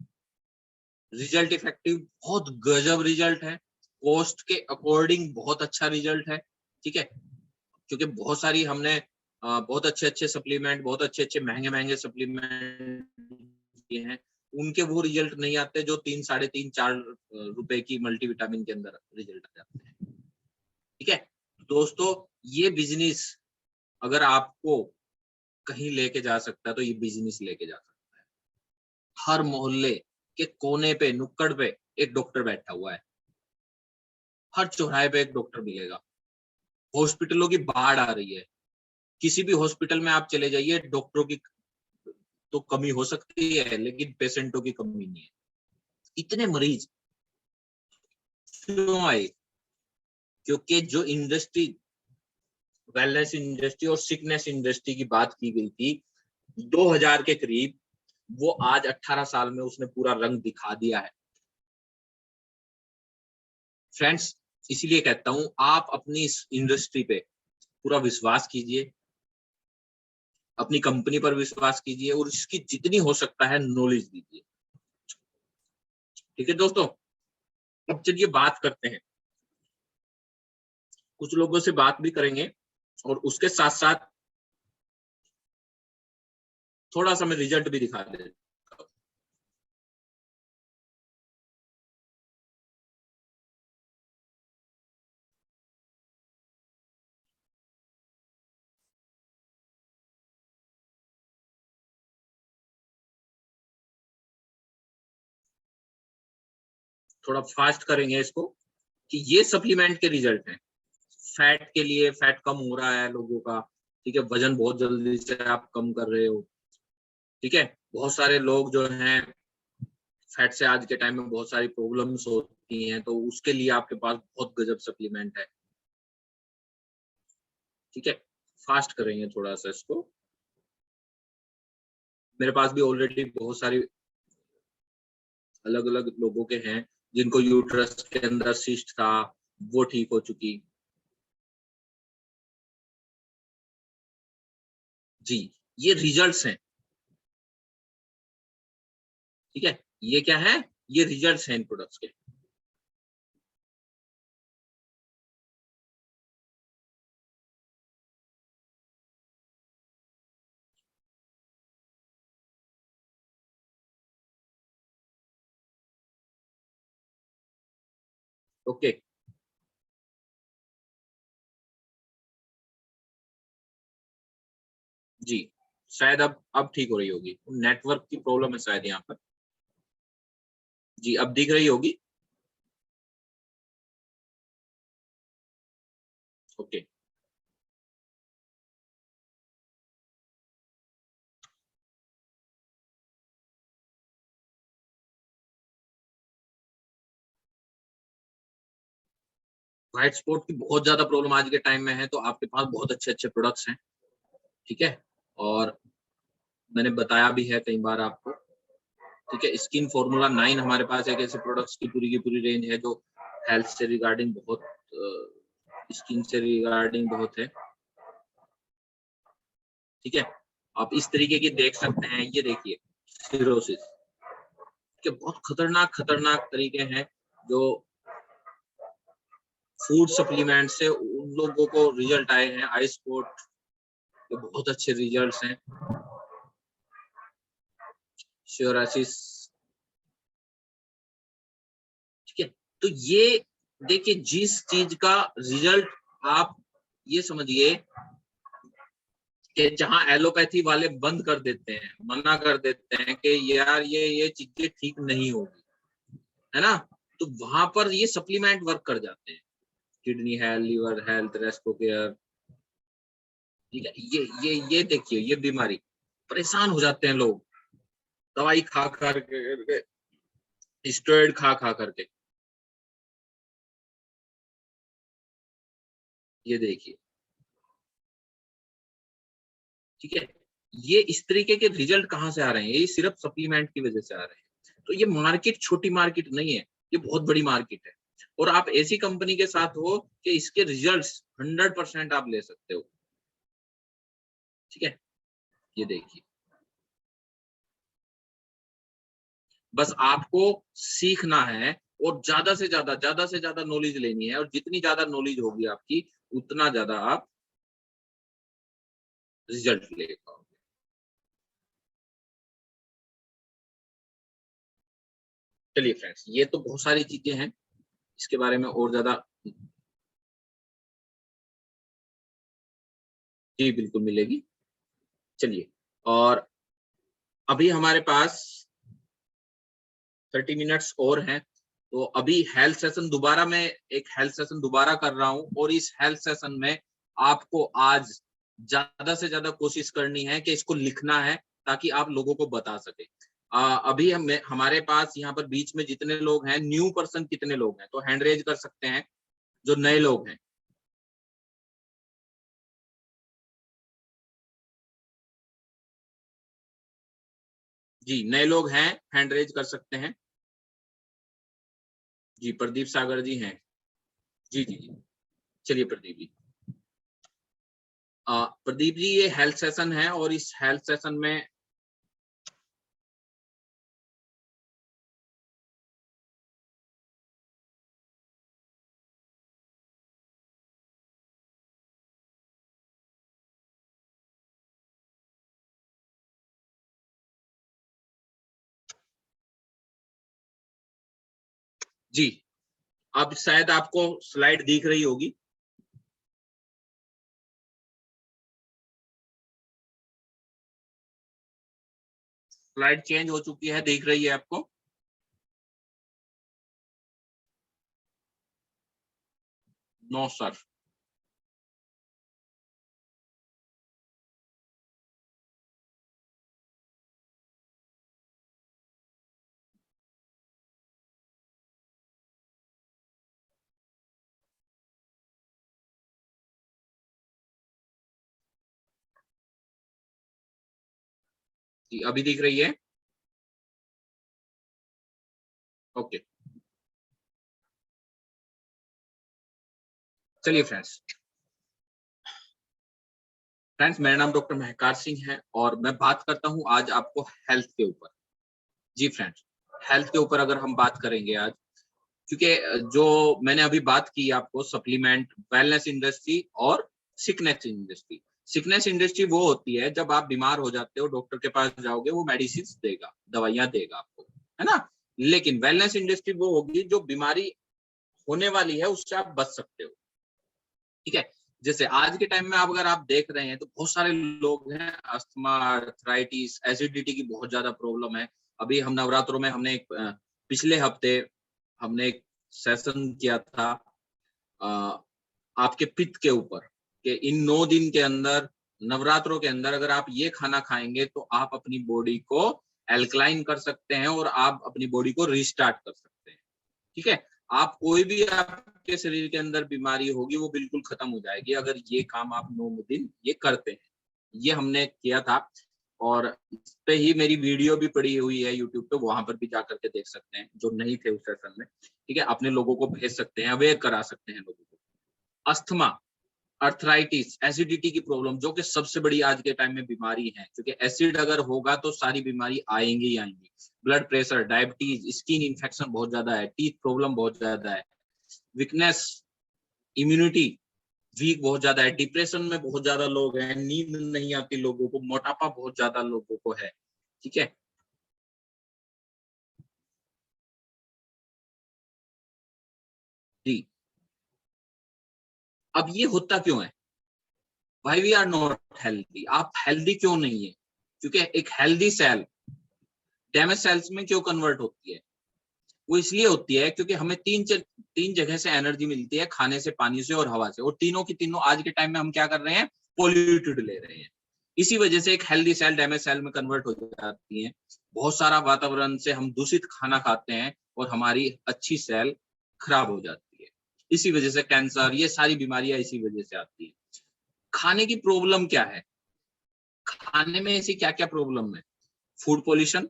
रिजल्ट इफेक्टिव, बहुत गजब रिजल्ट है, कॉस्ट के अकॉर्डिंग बहुत अच्छा रिजल्ट है। ठीक है, क्योंकि बहुत सारी हमने बहुत अच्छे अच्छे सप्लीमेंट, बहुत अच्छे अच्छे महंगे महंगे सप्लीमेंट किए हैं, उनके वो रिजल्ट नहीं आते जो 3, 3.5, 4 रुपए की मल्टीविटामिन के अंदर रिजल्ट आ जाते हैं। ठीक है दोस्तों, ये बिजनेस अगर आपको कहीं लेके जा सकता है तो ये बिजनेस लेके जा सकता है। हर मोहल्ले के कोने पे, नुक्कड़ पे एक डॉक्टर बैठा हुआ है, हर चौराहे पे एक डॉक्टर मिलेगा। हॉस्पिटलों की बाढ़ आ रही है, किसी भी हॉस्पिटल में आप चले जाइए, डॉक्टरों की तो कमी हो सकती है, लेकिन पेशेंटों की कमी नहीं है। इतने मरीज क्यों आए? क्योंकि जो इंडस्ट्री, वेलनेस इंडस्ट्री और सिकनेस इंडस्ट्री की बात की गई थी 2000 के करीब, वो आज 18 साल में उसने पूरा रंग दिखा दिया है। फ्रेंड्स, इसीलिए कहता हूं, आप अपनी इस इंडस्ट्री पे पूरा विश्वास कीजिए, अपनी कंपनी पर विश्वास कीजिए, और इसकी जितनी हो सकता है नॉलेज दीजिए। ठीक है दोस्तों, अब चलिए बात करते हैं, कुछ लोगों से बात भी करेंगे, और उसके साथ साथ थोड़ा सा मैं रिजल्ट भी दिखा देता हूं। थोड़ा फास्ट करेंगे इसको, कि ये सप्लीमेंट के रिजल्ट हैं। फैट के लिए, फैट कम हो रहा है लोगों का, ठीक है, वजन बहुत जल्दी से आप कम कर रहे हो। ठीक है, बहुत सारे लोग जो हैं, फैट से आज के टाइम में बहुत सारी प्रॉब्लम्स होती हैं, तो उसके लिए आपके पास बहुत गजब सप्लीमेंट है। ठीक है, फास्ट करेंगे थोड़ा सा इसको। मेरे पास भी ऑलरेडी बहुत सारी अलग अलग लोगों के हैं जिनको यूट्रस के अंदर सिस्ट था, वो ठीक हो चुकी। जी, ये रिजल्ट्स हैं। ठीक है, ये क्या है? ये रिजल्ट्स हैं इन प्रोडक्ट्स के। ओके, जी, शायद अब ठीक हो रही होगी, नेटवर्क की प्रॉब्लम है शायद यहाँ पर। जी, अब दिख रही होगी। ओके व्हाइट स्पॉट की बहुत ज्यादा प्रॉब्लम आज के टाइम में है, तो आपके पास बहुत अच्छे अच्छे प्रोडक्ट्स हैं, ठीक है। और मैंने बताया भी है कई बार आपको, ठीक है। स्किन फॉर्मूला 9 हमारे पास एक ऐसे प्रोडक्ट्स की पूरी रेंज है जो हेल्थ से रिगार्डिंग बहुत, स्किन से रिगार्डिंग बहुत है, ठीक है। आप इस तरीके की देख सकते हैं, ये देखिए सिरोसिस के बहुत खतरनाक खतरनाक तरीके हैं जो फूड सप्लीमेंट से उन लोगों को रिजल्ट आए हैं। आई स्पॉट के बहुत अच्छे रिजल्ट्स हैं, सोरासिस, ठीक है। तो ये देखिए, जिस चीज का रिजल्ट आप ये समझिए कि जहां एलोपैथी वाले बंद कर देते हैं, मना कर देते हैं कि यार ये चीजें ठीक नहीं होगी, है ना, तो वहां पर ये सप्लीमेंट वर्क कर जाते हैं। Kidney health, liver health, Respo care, ठीक है। ये देखिए, ये बीमारी परेशान हो जाते हैं लोग दवाई खा करके, स्टेरॉइड खा करके। ये देखिए, ठीक है। ये इस तरीके के रिजल्ट कहाँ से आ रहे हैं? ये सिर्फ सप्लीमेंट की वजह से आ रहे हैं। तो ये मार्केट छोटी मार्केट नहीं है, ये बहुत बड़ी मार्केट है। और आप ऐसी कंपनी के साथ हो कि इसके रिजल्ट्स 100% आप ले सकते हो, ठीक है। ये देखिए, बस आपको सीखना है और ज्यादा से ज्यादा नॉलेज लेनी है, और जितनी ज्यादा नॉलेज होगी आपकी, उतना ज्यादा आप रिजल्ट ले पाओगे। चलिए फ्रेंड्स, ये तो बहुत सारी चीजें हैं, इसके बारे में और ज्यादा, जी बिल्कुल मिलेगी। चलिए, और अभी हमारे पास 30 मिनट्स और हैं, तो अभी हेल्थ सेशन दोबारा, मैं एक हेल्थ सेशन दोबारा कर रहा हूं, और इस हेल्थ सेशन में आपको आज ज्यादा से ज्यादा कोशिश करनी है कि इसको लिखना है, ताकि आप लोगों को बता सके। अभी हमारे पास यहाँ पर बीच में जितने लोग हैं, न्यू पर्सन कितने लोग हैं, तो हैंड रेज कर सकते हैं जो नए लोग हैं। जी, नए लोग हैं, हैंड रेज कर सकते हैं। जी, प्रदीप सागर जी हैं। जी जी जी, चलिए प्रदीप जी। प्रदीप जी, ये हेल्थ सेशन है, और इस हेल्थ सेशन में जी, अब शायद आपको स्लाइड दिख रही होगी। स्लाइड चेंज हो चुकी है, दिख रही है आपको? No sir. जी, अभी दिख रही है? ओके, चलिए फ्रेंड्स। मेरा नाम डॉक्टर महकार सिंह है, और मैं बात करता हूं आज आपको हेल्थ के ऊपर। जी फ्रेंड्स, हेल्थ के ऊपर अगर हम बात करेंगे आज, क्योंकि जो मैंने अभी बात की आपको, सप्लीमेंट, वेलनेस इंडस्ट्री और सिकनेस इंडस्ट्री। सिकनेस इंडस्ट्री वो होती है जब आप बीमार हो जाते हो, डॉक्टर के पास जाओगे, वो मेडिसिन देगा, दवाइयां देगा आपको, है ना। लेकिन वेलनेस इंडस्ट्री वो होगी जो बीमारी होने वाली है, उससे आप बच सकते हो, ठीक है। जैसे आज के टाइम में आप अगर आप देख रहे हैं, तो बहुत सारे लोग हैं, अस्थमा, आर्थराइटिस, एसिडिटी की बहुत ज्यादा प्रॉब्लम है। अभी हम नवरात्रों में हमने पिछले हफ्ते हमने एक सेशन किया था आपके पित्त के ऊपर कि इन 9 दिन के अंदर, नवरात्रों के अंदर अगर आप ये खाना खाएंगे तो आप अपनी बॉडी को एल्कलाइन कर सकते हैं और आप अपनी बॉडी को रिस्टार्ट कर सकते हैं। ठीक है, आप कोई भी आपके शरीर के अंदर बीमारी होगी वो बिल्कुल खत्म हो जाएगी अगर ये काम आप 9 दिन ये करते हैं। ये हमने किया था और इस पे ही मेरी वीडियो भी पड़ी हुई है यूट्यूब पे, वहां पर भी जा करके देख सकते हैं जो नहीं थे उस सेशन में। ठीक है, अपने लोगों को भेज सकते हैं, अवेयर करा सकते हैं लोगों को। अस्थमा, अर्थराइटिस, एसिडिटी की प्रॉब्लम जो कि सबसे बड़ी आज के टाइम में बीमारी है, क्योंकि एसिड अगर होगा तो सारी बीमारी आएंगी ही आएंगी। Blood pressure, diabetes, skin infection बहुत ज्यादा है, टीथ प्रॉब्लम बहुत ज्यादा है, वीकनेस, इम्यूनिटी वीक बहुत ज्यादा है, डिप्रेशन में बहुत ज्यादा लोग हैं, नींद नहीं आती लोगों को, मोटापा बहुत ज्यादा लोगों को है। ठीक है, जी। अब ये होता क्यों है? Why we are not healthy? आप हेल्दी क्यों नहीं है? क्योंकि एक हेल्दी सेल डैमेज सेल्स में क्यों कन्वर्ट होती है? वो इसलिए होती है क्योंकि हमें तीन जगह से एनर्जी मिलती है, खाने से, पानी से और हवा से, और तीनों की तीनों आज के टाइम में हम क्या कर रहे हैं? पोल्यूटेड ले रहे हैं। इसी वजह से एक हेल्दी सेल डैमेज सेल में कन्वर्ट हो जाती है। बहुत सारा वातावरण से हम दूषित खाना खाते हैं और हमारी अच्छी सेल खराब हो जाती है। इसी वजह से कैंसर, ये सारी बीमारियां इसी वजह से आती है। खाने की प्रॉब्लम क्या है? खाने में ऐसी क्या क्या प्रॉब्लम है? Food pollution,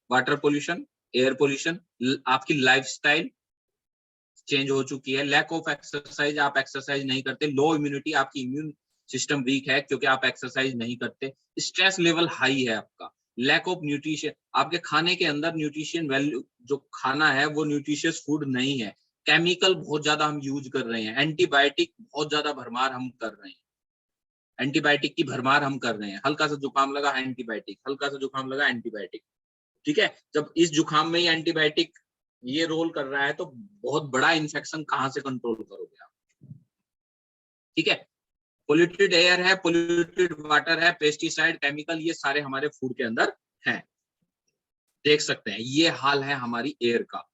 water pollution, air pollution, आपकी लाइफस्टाइल चेंज हो चुकी है, लैक ऑफ एक्सरसाइज, आप एक्सरसाइज नहीं करते, लो इम्यूनिटी, आपकी इम्यून सिस्टम वीक है क्योंकि आप एक्सरसाइज नहीं करते, स्ट्रेस लेवल हाई है आपका, लैक ऑफ न्यूट्रिशन, आपके खाने के अंदर न्यूट्रिशन वैल्यू, जो खाना है वो न्यूट्रिशियस फूड नहीं है, केमिकल बहुत ज्यादा हम यूज कर रहे हैं, एंटीबायोटिक बहुत ज्यादा भरमार हम कर रहे हैं, एंटीबायोटिक की भरमार हम कर रहे हैं, हल्का सा जुकाम लगा एंटीबायोटिक, हल्का सा जुकाम लगा एंटीबायोटिक। ठीक है, जब इस जुकाम में ही एंटीबायोटिक ये रोल कर रहा है तो बहुत बड़ा इन्फेक्शन कहां से कंट्रोल करोगे आप? ठीक है, पोल्यूटेड एयर है, पोल्यूटेड वाटर है, पेस्टिसाइड, केमिकल, ये सारे हमारे फूड के अंदर हैं। देख सकते हैं ये हाल है हमारी एयर का।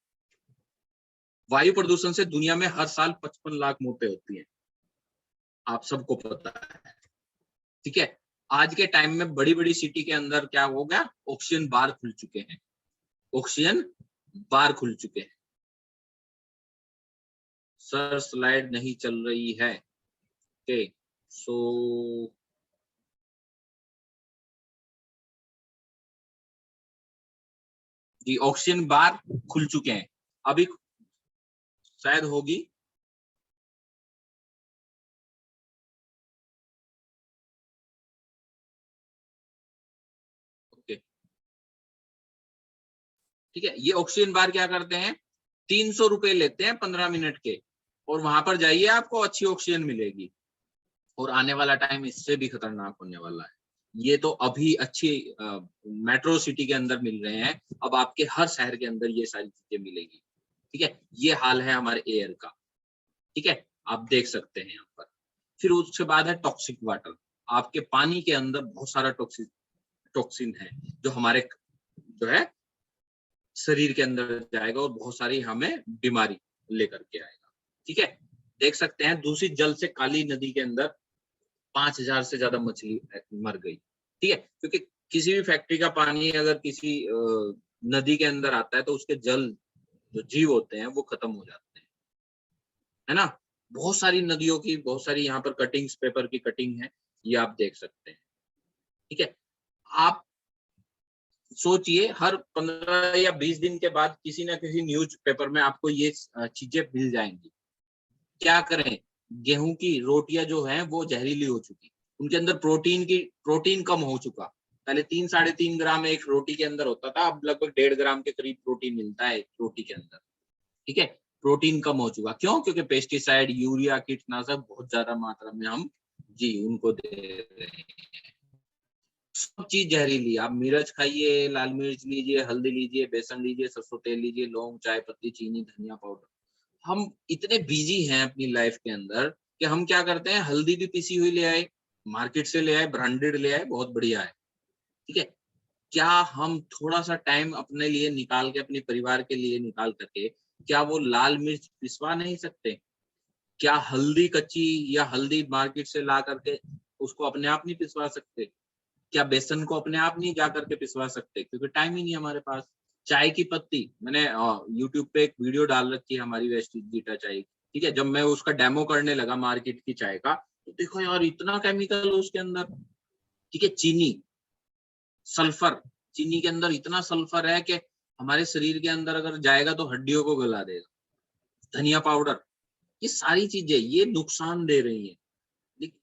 वायु प्रदूषण से दुनिया में हर साल 55 लाख मौतें होती हैं, आप सबको पता है। ठीक है, आज के टाइम में बड़ी बड़ी सिटी के अंदर क्या हो गया? ऑक्सीजन बार खुल चुके हैं, ऑक्सीजन बार खुल चुके हैं। सर स्लाइड नहीं चल रही है। ओके, सो जी, ऑक्सीजन बार खुल चुके हैं, अभी शायद होगी। ओके, ठीक है, ये ऑक्सीजन बार क्या करते हैं? 300 रुपए लेते हैं 15 मिनट के, और वहां पर जाइए आपको अच्छी ऑक्सीजन मिलेगी, और आने वाला टाइम इससे भी खतरनाक होने वाला है। ये तो अभी अच्छी मेट्रो सिटी के अंदर मिल रहे हैं, अब आपके हर शहर के अंदर ये सारी चीजें मिलेगी। ठीक है, ये हाल है हमारे एयर का। ठीक है, आप देख सकते हैं यहाँ पर। फिर उसके बाद है टॉक्सिक वाटर, आपके पानी के अंदर बहुत सारा टॉक्सिन है जो हमारे जो है शरीर के अंदर जाएगा और बहुत सारी हमें बीमारी लेकर के आएगा। ठीक है, देख सकते हैं दूषित जल से काली नदी के अंदर 5000 से ज्यादा मछली मर गई। ठीक है, क्योंकि किसी भी फैक्ट्री का पानी अगर किसी नदी के अंदर आता है तो उसके जल जो जीव होते हैं वो खत्म हो जाते हैं, है ना। बहुत सारी नदियों की बहुत सारी यहाँ पर कटिंग्स, पेपर की कटिंग है, ये आप देख सकते हैं। ठीक है, आप सोचिए हर 15 या 20 दिन के बाद किसी ना किसी न्यूज पेपर में आपको ये चीजें मिल जाएंगी। क्या करें? गेहूं की रोटियां जो हैं वो जहरीली हो चुकी, उनके अंदर प्रोटीन कम हो चुका। पहले 3-3.5 ग्राम एक रोटी के अंदर होता था, अब लगभग 1.5 ग्राम के करीब प्रोटीन मिलता है एक रोटी के अंदर। ठीक है, प्रोटीन कम हो चुका, क्यों? क्योंकि पेस्टिसाइड, यूरिया, कीटनाशक बहुत ज्यादा मात्रा में हम जी उनको दे रहे हैं। सब चीज जहरीली, आप मिर्च खाइए, लाल मिर्च लीजिए, हल्दी लीजिए, बेसन लीजिए, सरसों तेल लीजिए, लौंग, चाय पत्ती, चीनी, धनिया पाउडर। हम इतने बिजी हैं अपनी लाइफ के अंदर कि हम क्या करते हैं, हल्दी भी पिसी हुई ले आए, मार्केट से ले आए, ब्रांडेड ले आए, बहुत बढ़िया है। ठीक है, क्या हम थोड़ा सा टाइम अपने लिए निकाल के, अपने परिवार के लिए निकाल करके, क्या वो लाल मिर्च पिसवा नहीं सकते? क्या हल्दी कच्ची या हल्दी मार्केट से ला करके उसको अपने आप नहीं पिसवा सकते? क्या बेसन को अपने आप नहीं जा करके पिसवा सकते? क्योंकि टाइम ही नहीं है हमारे पास। चाय की पत्ती, मैंने यूट्यूब पे एक वीडियो डाल रखी है हमारी वेस्टीज गीता चाय की, ठीक है। जब मैं उसका डेमो करने लगा मार्केट की चाय का, तो देखो यार इतना केमिकल उसके अंदर, ठीक है। चीनी, सल्फर, चीनी के अंदर इतना सल्फर है कि हमारे शरीर के अंदर अगर जाएगा तो हड्डियों को गला देगा। धनिया पाउडर, ये सारी चीजें ये नुकसान दे रही हैं,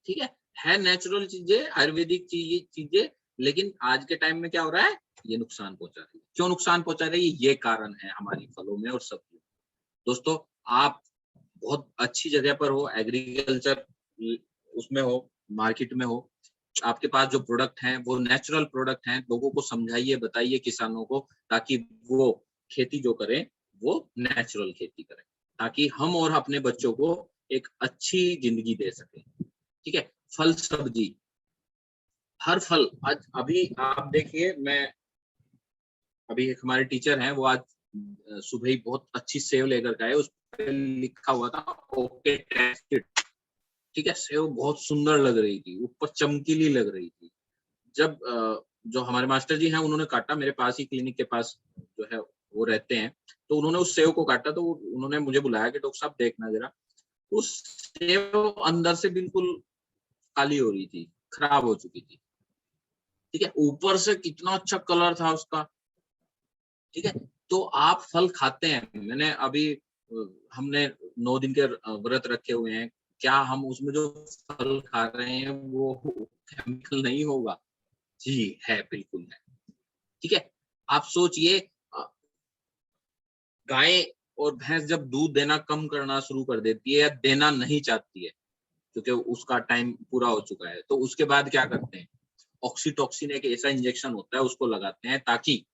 ठीक है नेचुरल चीजें, आयुर्वेदिक चीजें, लेकिन आज के टाइम में क्या हो रहा है, ये नुकसान पहुंचा रही है। क्यों नुकसान पहुंचा रही है? ये कारण है हमारी फलों में और सब्जियों। दोस्तों, आप बहुत अच्छी जगह पर हो, एग्रीकल्चर उसमें हो, मार्केट में हो, आपके पास जो प्रोडक्ट हैं वो नेचुरल प्रोडक्ट हैं, लोगों को समझाइए, बताइए किसानों को, ताकि वो खेती जो करें वो नेचुरल खेती करें, ताकि हम और अपने बच्चों को एक अच्छी जिंदगी दे सकें, ठीक है। फल सब्जी, हर फल, आज अभी आप देखिए, मैं अभी एक हमारे टीचर हैं, वो आज सुबह ही बहुत अच्छी सेव लेकर के आए, उस पर लिखा हुआ था ओके टेस्टेड, ठीक है। सेव बहुत सुंदर लग रही थी, ऊपर चमकीली लग रही थी। जब जो हमारे मास्टर जी हैं उन्होंने काटा, मेरे पास ही क्लिनिक के पास जो है वो रहते हैं, तो उन्होंने उस सेव को काटा, तो उन्होंने मुझे बुलाया कि डॉक्टर साहब देखना जरा। उस सेव अंदर से बिल्कुल काली हो रही थी, खराब हो चुकी थी, ठीक है। ऊपर से कितना अच्छा कलर था उसका, ठीक है। तो आप फल खाते हैं, मैंने अभी हमने 9 दिन के व्रत रखे हुए हैं, क्या हम उसमें जो फल खा रहे हैं वो केमिकल नहीं होगा? जी है, बिल्कुल है, ठीक है। आप सोचिए, गाय और भैंस जब दूध देना कम करना शुरू कर देती है या देना नहीं चाहती है, क्योंकि उसका टाइम पूरा हो चुका है, तो उसके बाद क्या करते हैं, ऑक्सीटॉक्सिन एक ऐसा इंजेक्शन होता है, उसको लगाते हैं ताकि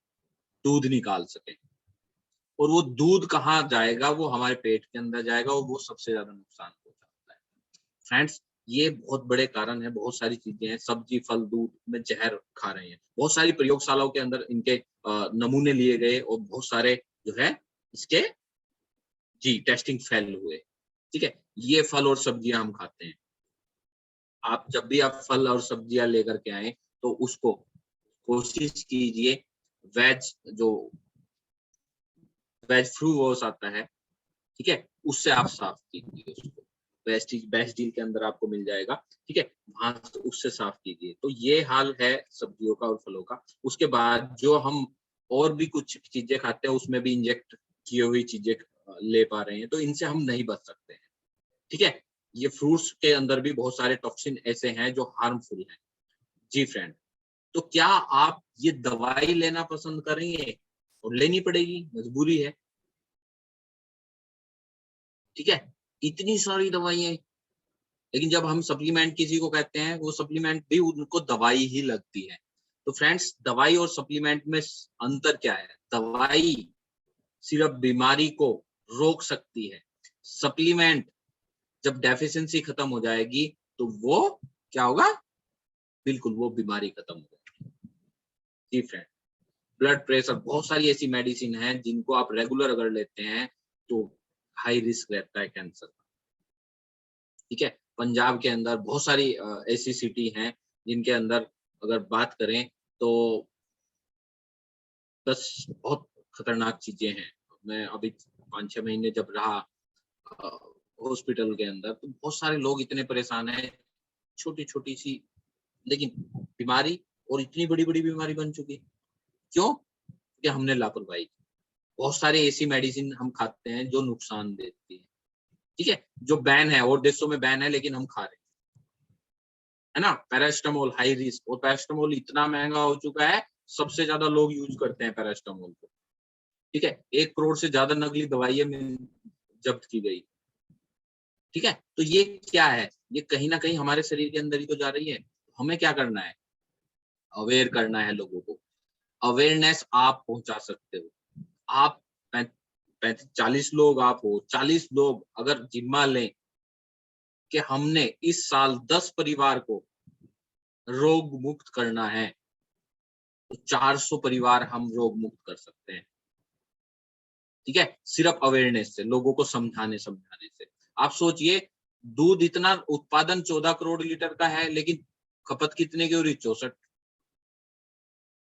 दूध निकाल सके। और वो दूध कहाँ जाएगा? वो हमारे पेट के अंदर जाएगा और वो सबसे ज्यादा नुकसान पहुंचाता है। फ्रेंड्स, ये बहुत बड़े कारण है, बहुत सारी चीजें हैं, सब्जी फल दूध में जहर खा रहे हैं, बहुत सारी प्रयोगशालाओं के अंदर इनके नमूने लिए गए और बहुत सारे जो है इसके जी टेस्टिंग फेल हुए, ठीक है। ये फल और सब्जियां हम खाते हैं, आप जब भी आप फल और सब्जियां लेकर के आए तो उसको कोशिश कीजिए, वेज जो वेज फ्रू वॉश आता है, ठीक है, उससे आप साफ कीजिए उसको, बेस्ट डील के अंदर आपको मिल जाएगा, ठीक है, वहां से उससे साफ कीजिए। तो ये हाल है सब्जियों का और फलों का। उसके बाद जो हम और भी कुछ चीजें खाते हैं उसमें भी इंजेक्ट की हुई चीजें ले पा रहे हैं, तो इनसे हम नहीं बच सकते हैं, ठीक है। ये फ्रूट्स के अंदर भी बहुत सारे टॉक्सिन ऐसे हैं जो हार्मफुल हैं। जी फ्रेंड, तो क्या आप ये दवाई लेना पसंद करेंगे? और लेनी पड़ेगी, मजबूरी है, ठीक है। इतनी सारी दवाइयां, लेकिन जब हम सप्लीमेंट किसी को कहते हैं, वो सप्लीमेंट भी उनको दवाई ही लगती है। तो फ्रेंड्स, दवाई और सप्लीमेंट में अंतर क्या है? दवाई सिर्फ बीमारी को रोक सकती है, सप्लीमेंट जब डेफिशिएंसी खत्म हो जाएगी तो वो क्या होगा? बिल्कुल वो बीमारी खत्म हो जाएगी। जी फ्रेंड, ब्लड प्रेशर, बहुत सारी ऐसी मेडिसिन है जिनको आप रेगुलर अगर लेते हैं तो हाई रिस्क रहता है कैंसर, ठीक है। पंजाब के अंदर बहुत सारी ऐसी सिटी हैं जिनके अंदर अगर बात करें तो बस बहुत खतरनाक चीजें हैं। मैं अभी 5-6 महीने जब रहा हॉस्पिटल के अंदर, तो बहुत सारे लोग इतने परेशान हैं, छोटी छोटी सी लेकिन बीमारी, और इतनी बड़ी बड़ी बीमारी बन चुकी। क्यों? कि हमने लापरवाही की। बहुत सारे ऐसी मेडिसिन हम खाते हैं जो नुकसान देती है, ठीक है, जो बैन है और देशों में बैन है, लेकिन हम खा रहे हैं, है ना। पैरास्टामोल हाई रिस्क, और पैरास्टामोल इतना महंगा हो चुका है, सबसे ज्यादा लोग यूज करते हैं पैरास्टामोल को, ठीक है। 1 करोड़ से ज्यादा नकली दवाइयां जब्त की गई, ठीक है। तो ये क्या है? ये कहीं ना कहीं हमारे शरीर के अंदर ही तो जा रही है। हमें क्या करना है? अवेयर करना है लोगों को। अवेयरनेस आप पहुंचा सकते हो। आप 40 लोग आप हो, 40 लोग अगर जिम्मा लें कि हमने इस साल 10 परिवार को रोग मुक्त करना है, तो 400 परिवार हम रोग मुक्त कर सकते हैं, ठीक है, सिर्फ अवेयरनेस से, लोगों को समझाने से। आप सोचिए, दूध इतना उत्पादन 14 करोड़ लीटर का है, लेकिन खपत कितने की हो रही? 64,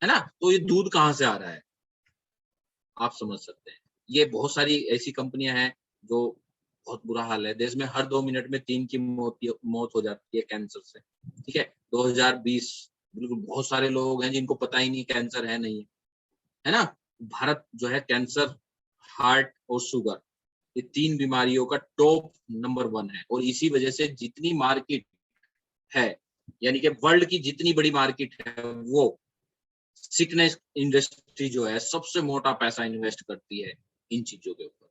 है ना? तो ये दूध कहाँ से आ रहा है, आप समझ सकते हैं। ये बहुत सारी ऐसी कंपनियां हैं जो बहुत बुरा हाल है। देश में हर 2 मिनट में 3 की मौत हो जाती है कैंसर से। ठीक है, 2020 बिल्कुल बहुत सारे लोग हैं जिनको पता ही नहीं कैंसर है नहीं है ना? भारत जो है कैंसर, हार्ट और शुगर, ये 3 बीमारियों का टॉप नंबर 1 है, और इसी वजह से जितनी मार्केट है, यानी कि वर्ल्ड की जितनी बड़ी मार्केट है, वो सिकनेस इंडस्ट्री जो है सबसे मोटा पैसा इन्वेस्ट करती है इन चीजों के ऊपर।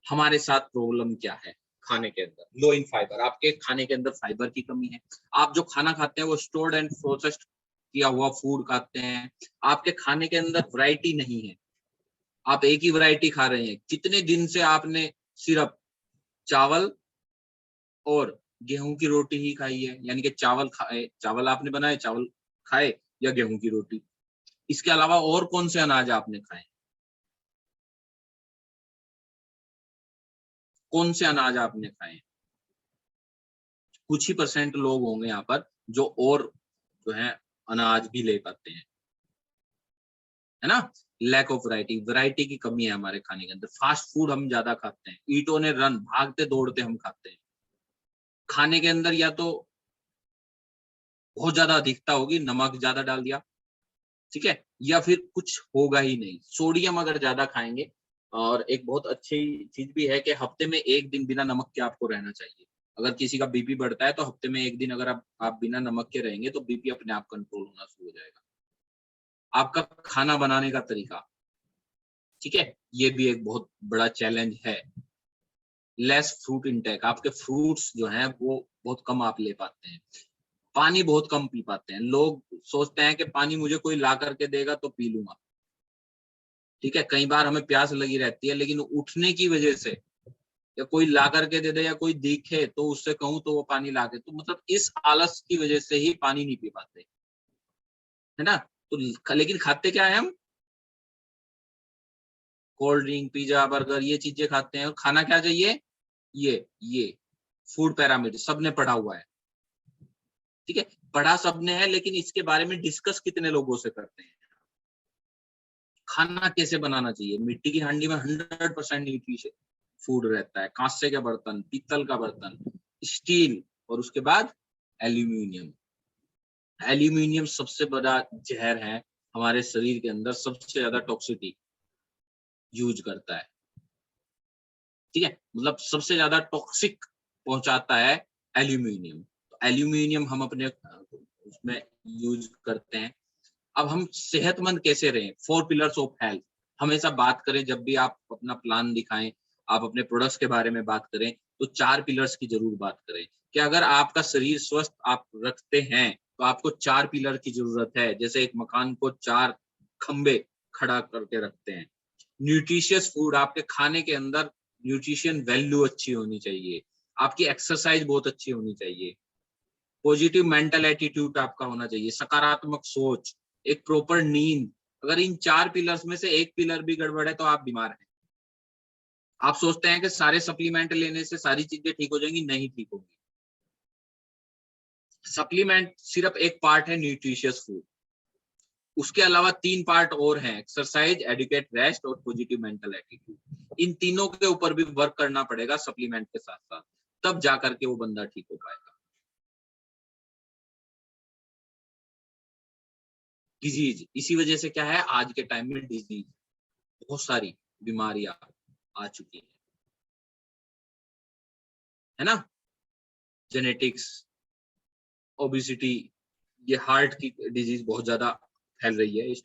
हमारे साथ प्रॉब्लम क्या है? खाने के अंदर लो इन फाइबर, आपके खाने के अंदर फाइबर की कमी है। आप जो खाना खाते हैं वो स्टोर्ड एंड प्रोसेस्ड किया हुआ फूड खाते हैं। आपके खाने के अंदर वैरायटी नहीं है, आप एक ही वैरायटी खा रहे हैं। कितने दिन से आपने सिर्फ चावल और गेहूं की रोटी ही खाई है, यानी कि चावल खाए, चावल आपने बनाए, चावल खाए, या गेहूं की रोटी। इसके अलावा और कौन से अनाज आपने खाए? कौन से अनाज आपने खाए? कुछ ही परसेंट लोग होंगे यहाँ पर जो और जो है अनाज भी ले पाते हैं, है ना? लैक ऑफ वैरायटी, वैरायटी की कमी है हमारे खाने के अंदर। फास्ट फूड हम ज्यादा खाते हैं, ईट ऑन ए रन, भागते दौड़ते हम खाते हैं। खाने के अंदर या तो बहुत ज्यादा अधिकता होगी, नमक ज्यादा डाल दिया, ठीक है, या फिर कुछ होगा ही नहीं। सोडियम अगर ज्यादा खाएंगे, और एक बहुत अच्छी चीज भी है कि हफ्ते में 1 दिन बिना नमक के आपको रहना चाहिए। अगर किसी का बीपी बढ़ता है तो हफ्ते में 1 दिन अगर आप बिना नमक के रहेंगे तो बीपी अपने आप कंट्रोल होना शुरू हो जाएगा। आपका खाना बनाने का तरीका, ठीक है, ये भी एक बहुत बड़ा चैलेंज है। लेस फ्रूट इंटेक, आपके फ्रूट्स जो हैं वो बहुत कम आप ले पाते हैं। पानी बहुत कम पी पाते हैं। लोग सोचते हैं कि पानी मुझे कोई ला करके देगा तो पी लूंगा, ठीक है, कई बार हमें प्यास लगी रहती है, लेकिन उठने की वजह से, या कोई ला करके दे दे या कोई दिखे तो उससे कहूं तो वो पानी ला के, तो मतलब इस आलस की वजह से ही पानी नहीं पी पाते, है ना? तो लेकिन खाते क्या है हम? कोल्ड ड्रिंक, पिज्जा, बर्गर, ये चीजें खाते हैं। और खाना क्या चाहिए? ये फूड पैरामीटर सबने पढ़ा हुआ है, ठीक है, पढ़ा सबने है, लेकिन इसके बारे में डिस्कस कितने लोगों से करते हैं? खाना कैसे बनाना चाहिए? मिट्टी की हांडी में 100% न्यूट्रिशन फूड रहता है। कांसे के बर्तन, पीतल का बर्तन, स्टील, और उसके बाद एल्यूमिनियम। एल्यूमिनियम सबसे बड़ा जहर है हमारे शरीर के अंदर, सबसे ज्यादा टॉक्सिटी यूज करता है, ठीक है, मतलब सबसे ज्यादा टॉक्सिक पहुंचाता है एल्यूमिनियम। तो एल्यूमिनियम हम अपने उसमें यूज करते हैं। अब हम सेहतमंद कैसे रहें? 4 पिलर्स ऑफ हेल्थ हमेशा बात करें, जब भी आप अपना प्लान दिखाएं, आप अपने प्रोडक्ट्स के बारे में बात करें, तो 4 पिलर्स की जरूर बात करें कि अगर आपका शरीर स्वस्थ आप रखते हैं तो आपको 4 पिलर की जरूरत है। जैसे एक मकान को 4 खंबे खड़ा करके रखते हैं। न्यूट्रिशियस फूड, आपके खाने के अंदर न्यूट्रिशन वैल्यू अच्छी होनी चाहिए। आपकी एक्सरसाइज बहुत अच्छी होनी चाहिए। पॉजिटिव मेंटल एटीट्यूड आपका होना चाहिए, सकारात्मक सोच, एक प्रॉपर नींद। अगर इन 4 पिलर्स में से एक पिलर भी गड़बड़ है तो आप बीमार हैं। आप सोचते हैं कि सारे सप्लीमेंट लेने से सारी चीजें ठीक हो जाएंगी, नहीं ठीक होंगी। सप्लीमेंट सिर्फ एक पार्ट है न्यूट्रिशियस फूड, उसके अलावा 3 पार्ट और हैं: एक्सरसाइज, एडुकेट, रेस्ट और पॉजिटिव मेंटल एटीट्यूड। इन तीनों के ऊपर भी वर्क करना पड़ेगा सप्लीमेंट के साथ साथ, तब जाकर के वो बंदा ठीक हो पाएगा। डिजीज, इसी वजह से क्या है आज के टाइम में डिजीज, बहुत सारी बीमारियां आ चुकी है ना? जेनेटिक्स, ओबिसिटी, ये हार्ट की डिजीज बहुत ज्यादा फैल रही है इस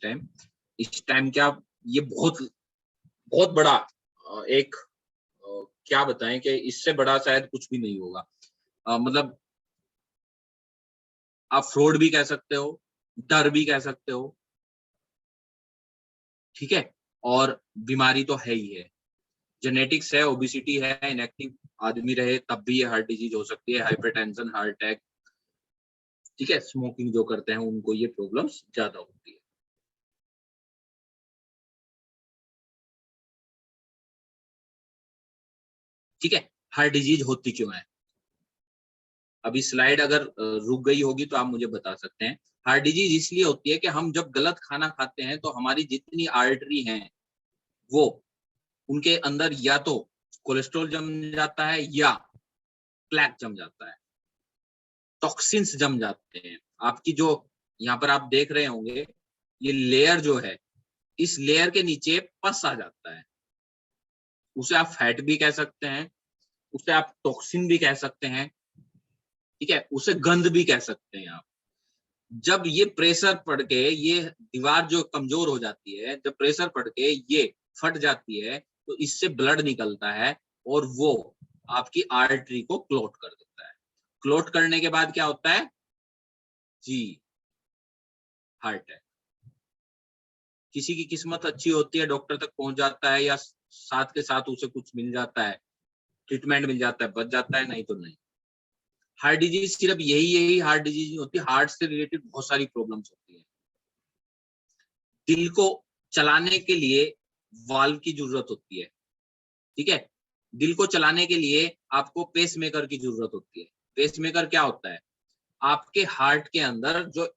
टाइम क्या, ये बहुत बहुत बड़ा एक क्या बताएं कि इससे बड़ा शायद कुछ भी नहीं होगा। मतलब आप फ्रॉड भी कह सकते हो, डर भी कह सकते हो, ठीक है, और बीमारी तो है ही है। जेनेटिक्स है, ओबिसिटी है, इनएक्टिव आदमी रहे तब भी ये हार्ट डिजीज हो सकती है, हाइपरटेंशन, हार्ट अटैक, ठीक है, स्मोकिंग जो करते हैं उनको ये प्रॉब्लम्स ज्यादा होती है। ठीक है, हार्ट डिजीज होती क्यों है? अभी स्लाइड अगर रुक गई होगी तो आप मुझे बता सकते हैं। हार्ट डिजीज इसलिए होती है कि हम जब गलत खाना खाते हैं तो हमारी जितनी आर्टरी हैं वो उनके अंदर या तो कोलेस्ट्रॉल जम जाता है या प्लैक जम जाता है, टॉक्सिन्स जम जाते हैं। आपकी जो यहाँ पर आप देख रहे होंगे ये लेयर जो है, इस लेयर के नीचे पस आ जाता है, उसे आप फैट भी कह सकते हैं, उसे आप टॉक्सिन भी कह सकते हैं, ठीक है, उसे गंध भी कह सकते हैं आप। जब ये प्रेशर पड़ के ये दीवार जो कमजोर हो जाती है, जब प्रेशर पड़ के ये फट जाती है तो इससे ब्लड निकलता है और वो आपकी आर्टरी को क्लॉट कर देता है। क्लॉट करने के बाद क्या होता है जी, हार्ट अटैक। किसी की किस्मत अच्छी होती है, डॉक्टर तक पहुंच जाता है या साथ के साथ उसे कुछ मिल जाता है, ट्रीटमेंट मिल जाता है, बच जाता है, नहीं तो नहीं। हार्ट डिजीज सिर्फ यही हार्ट डिजीज नहीं होती, हार्ट से रिलेटेड बहुत सारी प्रॉब्लम्स होती है। दिल को चलाने के लिए वाल्व की जरूरत होती है, ठीक है, दिल को चलाने के लिए आपको पेसमेकर की जरूरत होती है। पेसमेकर क्या होता है, आपके हार्ट के अंदर जो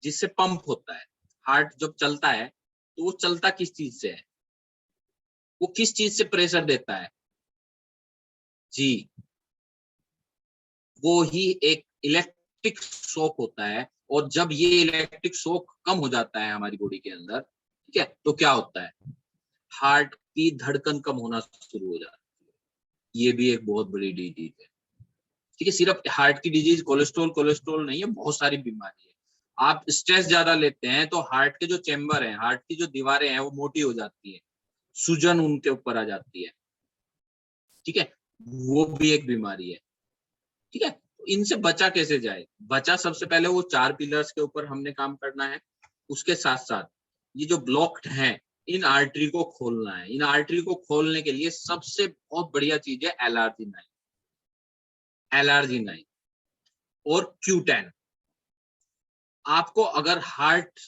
जिससे पंप होता है, हार्ट जब चलता है तो वो चलता किस चीज से है, वो किस चीज से प्रेशर देता है जी, वो ही एक इलेक्ट्रिक शॉक होता है। और जब ये इलेक्ट्रिक शॉक कम हो जाता है हमारी बॉडी के अंदर, ठीक है, तो क्या होता है, हार्ट की धड़कन कम होना शुरू हो जाती है। ये भी एक बहुत बड़ी डिजीज है, ठीक है। सिर्फ हार्ट की डिजीज कोलेस्ट्रॉल कोलेस्ट्रॉल नहीं है, बहुत सारी बीमारी है। आप स्ट्रेस ज्यादा लेते हैं तो हार्ट के जो चेम्बर है, हार्ट की जो दीवारें हैं वो मोटी हो जाती है, सूजन उनके ऊपर आ जाती है, ठीक है, वो भी एक बीमारी है, ठीक है। इनसे बचा कैसे जाए, बचा सबसे पहले वो 4 पिलर्स के ऊपर हमने काम करना है। उसके साथ साथ ये जो ब्लॉक्ड हैं इन आर्टरी को खोलना है। इन आर्टरी को खोलने के लिए सबसे बहुत बढ़िया चीज है LRG9, LRG9 और Q10। आपको अगर हार्ट,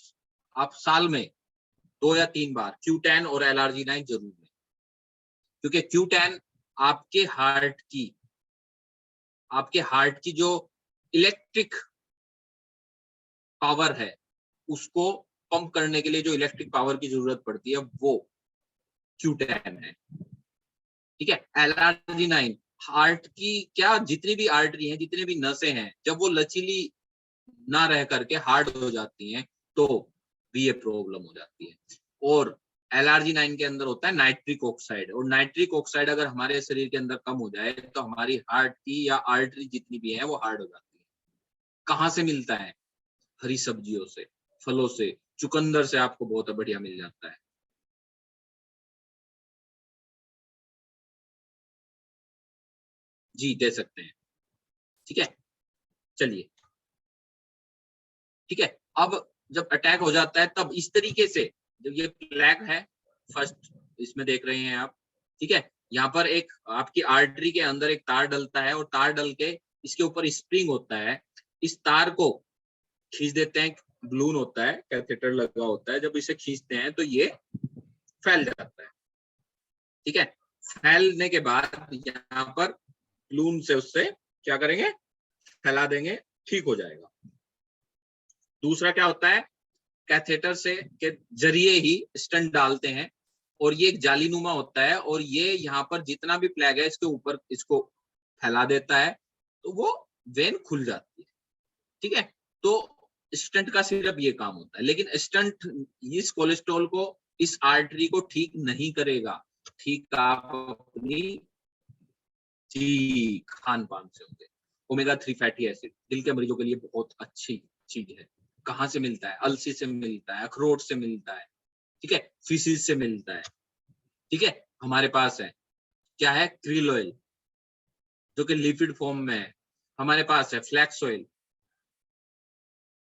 आप साल में 2 या 3 बार Q10 और LRG9 जरूर लें, क्योंकि Q10 आपके हार्ट की जो इलेक्ट्रिक पावर है उसको पंप करने के लिए जो इलेक्ट्रिक पावर की जरूरत पड़ती है वो Q10 है, ठीक है। LRG9 हार्ट की क्या जितनी भी आर्टरी हैं, जितनी भी नसें हैं, जब वो लचीली ना रह करके हार्ड हो जाती हैं तो भी ये प्रॉब्लम हो जाती है। और LRG9 के अंदर होता है नाइट्रिक ऑक्साइड, और नाइट्रिक ऑक्साइड अगर हमारे शरीर के अंदर कम हो जाए तो हमारी हार्ट की या आर्टरी जितनी भी है वो हार्ड हो जाती है। कहाँ से मिलता है, हरी सब्जियों से, फलों से, चुकंदर से आपको बहुत बढ़िया मिल जाता है जी, दे सकते हैं, ठीक है। चलिए, ठीक है। अब जब अटैक हो जाता है तब इस तरीके से, जब ये प्लैग है फर्स्ट इसमें देख रहे हैं आप, ठीक है, यहाँ पर एक आपकी आर्टरी के अंदर एक तार डलता है और तार डल के इसके ऊपर स्प्रिंग होता है, इस तार को खींच देते हैं, बलून होता है, कैथेटर लगा होता है, जब इसे खींचते हैं तो ये फैल जाता है, ठीक है। फैलने के बाद यहाँ पर बलून से उससे क्या करेंगे, फैला देंगे, ठीक हो जाएगा। दूसरा क्या होता है, कैथेटर से के जरिए ही स्टंट डालते हैं और ये एक जालीनुमा होता है और ये यहाँ पर जितना भी प्लैग है इसके ऊपर इसको फैला देता है तो वो वेन खुल जाती है, ठीक है। तो स्टंट का सिर्फ ये काम होता है, लेकिन स्टंट इस कोलेस्ट्रॉल को, इस आर्टरी को ठीक नहीं करेगा, ठीक आप अपनी जी खान पान से होंगे। ओमेगा 3 फैटी एसिड दिल के मरीजों के लिए बहुत अच्छी चीज है। कहाँ से मिलता है, अलसी से मिलता है, अखरोट से मिलता है, ठीक है, फिशिज से मिलता है, ठीक है। हमारे पास है क्या है, क्रिल ऑयल जो कि लिपिड फॉर्म में है, हमारे पास है फ्लैक्स ऑयल,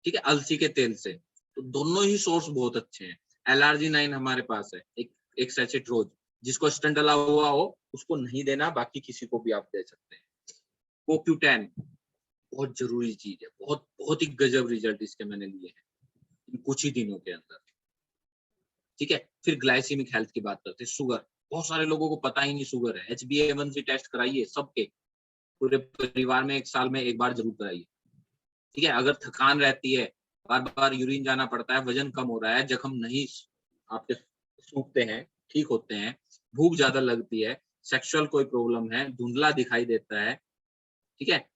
ठीक है, अलसी के तेल से। तो दोनों ही सोर्स बहुत अच्छे हैं। LRG9 हमारे पास है, एक सैचेट रोज, जिसको स्टंट डला हुआ हो उसको नहीं देना, बाकी किसी को भी आप दे सकते हैं। CoQ10 बहुत जरूरी चीज है, बहुत बहुत ही गजब रिजल्ट इसके मैंने लिए हैं कुछ ही दिनों के अंदर, ठीक है। फिर ग्लाइसीमिक हेल्थ की बात करते हैं, शुगर, बहुत सारे लोगों को पता ही नहीं शुगर है। HbA1c टेस्ट कराइए सबके, पूरे परिवार में 1 साल में 1 बार जरूर कराइए। ठीक है, अगर थकान रहती है, बार बार यूरिन जाना पड़ता है, वजन कम हो रहा है, जख्म नहीं आपके सूखते हैं, ठीक होते हैं, भूख ज्यादा लगती है, सेक्सुअल कोई प्रॉब्लम है, धुंधला दिखाई देता है, ठीक है,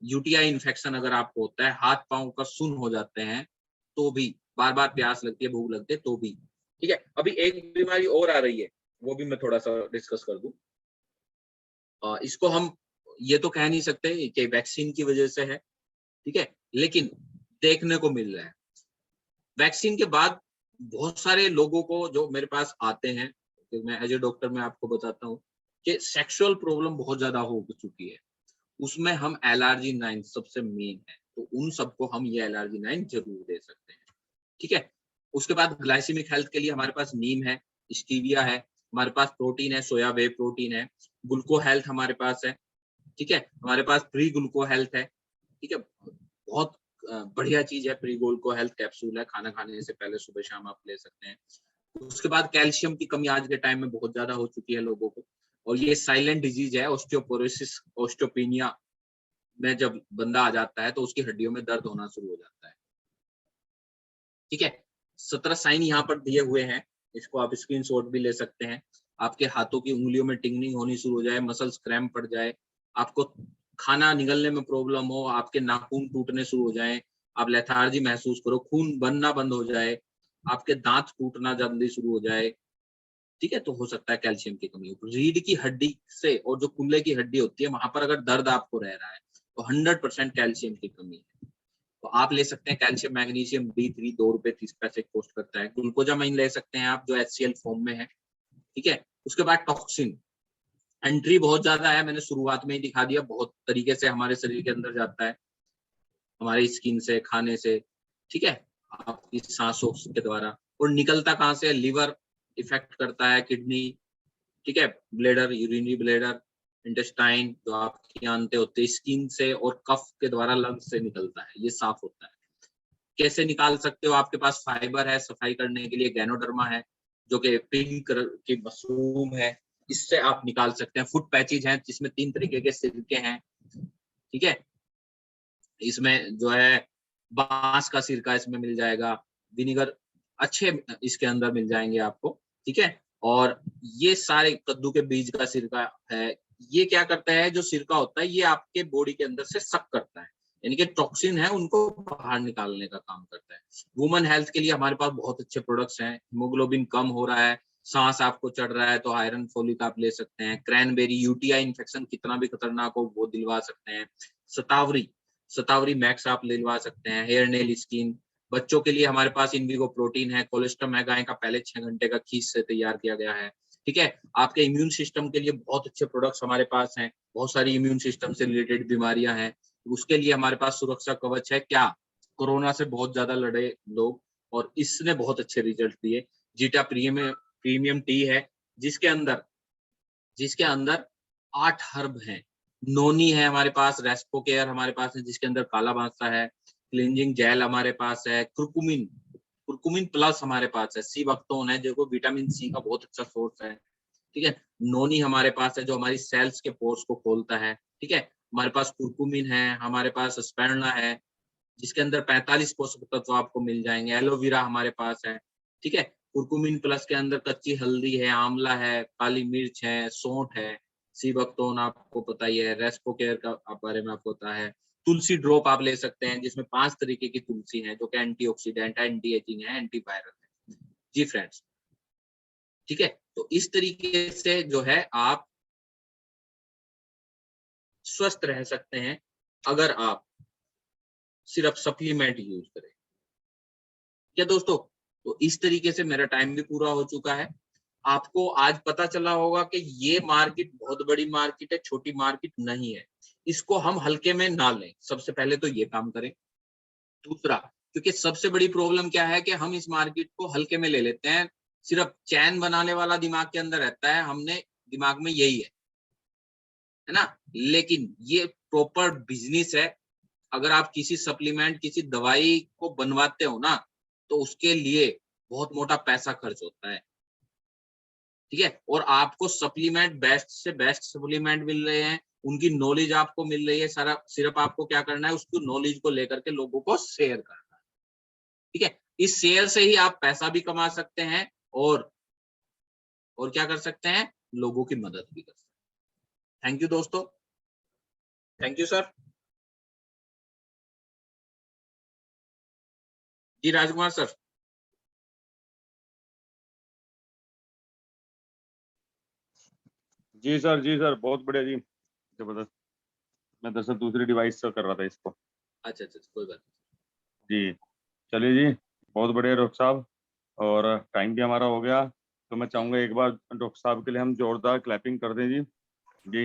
यूटीआई इन्फेक्शन अगर आपको होता है, हाथ पांव का सुन्न हो जाते हैं, तो भी बार बार प्यास लगती है, भूख लगती है, तो भी। ठीक है, अभी एक बीमारी और आ रही है, वो भी मैं थोड़ा सा डिस्कस कर दूं। इसको हम ये तो कह नहीं सकते कि वैक्सीन की वजह से है, ठीक है, लेकिन देखने को मिल रहा है वैक्सीन के बाद बहुत सारे लोगों को जो मेरे पास आते हैं, कि मैं एज ए डॉक्टर मैं आपको बताता हूँ कि सेक्सुअल प्रॉब्लम बहुत ज्यादा हो चुकी है, उसमें हम LRG9 सबसे मेन है, तो उन सबको हम ये LRG9 जरूर दे सकते हैं। ठीक है, उसके बाद ग्लाइसेमिक हेल्थ के लिए हमारे पास नीम है, स्टीविया है, हमारे पास प्रोटीन है, सोया वे प्रोटीन है, ग्लूको हेल्थ हमारे पास है, ठीक है, हमारे पास प्री ग्लूको हेल्थ है, ठीक है, बहुत बढ़िया चीज है। प्री ग्लूको हेल्थ कैप्सूल है, खाना खाने से पहले सुबह शाम आप ले सकते हैं। उसके बाद कैल्शियम की कमी आज के टाइम में बहुत ज्यादा हो चुकी है लोगों को, और ये साइलेंट डिजीज है, ऑस्टियोपोरोसिस ऑस्टियोपेनिया में जब बंदा आ जाता है तो उसकी हड्डियों में दर्द होना शुरू हो जाता है। ठीक है, 17 साइन यहाँ पर दिए हुए हैं, इसको आप स्क्रीनशॉट भी ले सकते हैं। आपके हाथों की उंगलियों में टिंगलिंग होनी शुरू हो जाए, मसल्स क्रैम्प पड़ जाए, आपको खाना निगलने में प्रॉब्लम हो, आपके नाखून टूटने शुरू हो जाए, आप लेथार्जी महसूस करो, खून बनना बंद हो जाए, आपके दांत टूटना जल्दी शुरू हो जाए, ठीक है, तो हो सकता है कैल्शियम की कमी हो। रीढ़ की हड्डी से और जो कुल्ले की हड्डी होती है वहां पर अगर दर्द आपको रह रहा है तो 100% कैल्शियम की कमी है, तो आप ले सकते हैं कैल्शियम मैग्नीशियम D3, ₹2.30 कॉस्ट करता है। ग्लूकोजामाइन ले सकते हैं आप, जो HCl फॉर्म में है, ठीक है। उसके बाद टॉक्सिन एंट्री बहुत ज्यादा है, मैंने शुरुआत में ही दिखा दिया, बहुत तरीके से हमारे शरीर के अंदर जाता है, हमारी स्किन से, खाने से, ठीक है, आपकी सांसों के द्वारा, और निकलता कहाँ से, लिवर इफेक्ट करता है, किडनी, ठीक है, ब्लेडर, यूरिनरी ब्लेडर, इंटेस्टाइन, जो आपके अंत होते हैं, स्किन से और कफ के द्वारा लंग्स से निकलता है, ये साफ होता है। कैसे निकाल सकते हो, आपके पास फाइबर है सफाई करने के लिए, गैनोडर्मा है जो कि पिंक कलर की मशरूम है, इससे आप निकाल सकते हैं। फुट पैचेज हैं जिसमें 3 तरीके के सिरके हैं, ठीक है, इसमें जो है बांस का सिरका इसमें मिल जाएगा, विनीगर अच्छे इसके अंदर मिल जाएंगे आपको, ठीक है, और ये सारे कद्दू के बीज का सिरका है। ये क्या करता है, जो सिरका होता है ये आपके बॉडी के अंदर से सक करता है, यानी कि टॉक्सिन है उनको बाहर निकालने का काम करता है। वुमेन हेल्थ के लिए हमारे पास बहुत अच्छे प्रोडक्ट्स हैं। हीमोग्लोबिन कम हो रहा है, सांस आपको चढ़ रहा है, तो आयरन फोलिक आप ले सकते हैं। क्रैनबेरी यूटीआई इन्फेक्शन कितना भी खतरनाक हो वो दिलवा सकते हैं। शतावरी शतावरी मैक्स आप दिलवा सकते हैं। हेयर नेल स्किन, बच्चों के लिए हमारे पास इनविगो प्रोटीन है, कोलेस्ट्रम है गाय का पहले 6 घंटे का खींच से तैयार किया गया है, ठीक है। आपके इम्यून सिस्टम के लिए बहुत अच्छे प्रोडक्ट्स हमारे पास हैं, बहुत सारी इम्यून सिस्टम से रिलेटेड बीमारियां हैं, उसके लिए हमारे पास सुरक्षा कवच है। क्या, कोरोना से बहुत ज्यादा लड़े लोग, और इसने बहुत अच्छे रिजल्ट दिए। जीटा प्रीमियम टी है, जिसके अंदर जिसके अंदर 8 हर्ब हैं। नोनी है हमारे पास, रेस्पो केयर हमारे पास है जिसके अंदर काला बादशाह है, क्लींजिंग जेल हमारे पास है, कुरकुमिन कुरकुमिन प्लस हमारे पास है, सी बक्तोन है जो विटामिन सी का बहुत अच्छा सोर्स है, ठीक है। नोनी हमारे पास है जो हमारी सेल्स के पोर्स को खोलता है, ठीक है। हमारे पास कुरकुमिन है, हमारे पास स्पेरना है जिसके अंदर 45 पोषक तत्व आपको मिल जाएंगे। एलोवेरा हमारे पास है, ठीक है। कुरकुमिन प्लस के अंदर कच्ची हल्दी है, आंवला है, काली मिर्च है, सौंठ है, सीबकतोन आपको पता ही है, रेस्पो केयर का बारे में आपको पता है। तुलसी ड्रॉप आप ले सकते हैं जिसमें 5 तरीके की तुलसी है जो कि एंटीऑक्सीडेंट है, एंटी एजिंग है, एंटी वायरल है। जी फ्रेंड्स, ठीक है, तो इस तरीके से जो है आप स्वस्थ रह सकते हैं अगर आप सिर्फ सप्लीमेंट यूज करें। क्या दोस्तों, तो इस तरीके से मेरा टाइम भी पूरा हो चुका है। आपको आज पता चला होगा कि ये मार्केट बहुत बड़ी मार्केट है, छोटी मार्केट नहीं है। इसको हम हल्के में ना लें, सबसे पहले तो ये काम करें। दूसरा, क्योंकि सबसे बड़ी प्रॉब्लम क्या है कि हम इस मार्केट को हल्के में ले लेते हैं, सिर्फ चैन बनाने वाला दिमाग के अंदर रहता है, हमने दिमाग में यही है ना, लेकिन ये प्रॉपर बिजनेस है। अगर आप किसी सप्लीमेंट, किसी दवाई को बनवाते हो ना, तो उसके लिए बहुत मोटा पैसा खर्च होता है। ठीक है, और आपको सप्लीमेंट बेस्ट से बेस्ट सप्लीमेंट मिल रहे हैं, उनकी नॉलेज आपको मिल रही है, सारा सिर्फ आपको क्या करना है, उसकी नॉलेज को लेकर के लोगों को शेयर करना है। ठीक है, इस शेयर से ही आप पैसा भी कमा सकते हैं और क्या कर सकते हैं, लोगों की मदद भी कर सकते हैं। थैंक यू दोस्तों, थैंक यू सर। जी राजकुमार सर। जी सर बहुत बढ़िया जी, जबरदस्त। मैं दरअसल दूसरी डिवाइस से कर रहा था इसको। अच्छा, कोई बात जी चलिए जी, बहुत बढ़िया डॉक्टर साहब, और टाइम भी हमारा हो गया, तो मैं चाहूंगा एक बार डॉक्टर साहब के लिए हम जोरदार क्लैपिंग कर दें जी। जी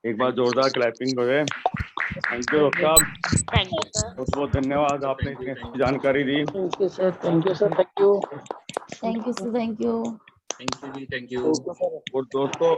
एक बार जोरदार क्लैपिंग हो जाए। थैंक यू डॉक्टर साहब, थैंक यू सर। बहुत बहुत धन्यवाद, आपने इतनी अच्छी जानकारी दी। Thank you sir, thank you sir, thank you. Thank you sir, thank you. Thank you जी, थैंक यू। और दोस्तों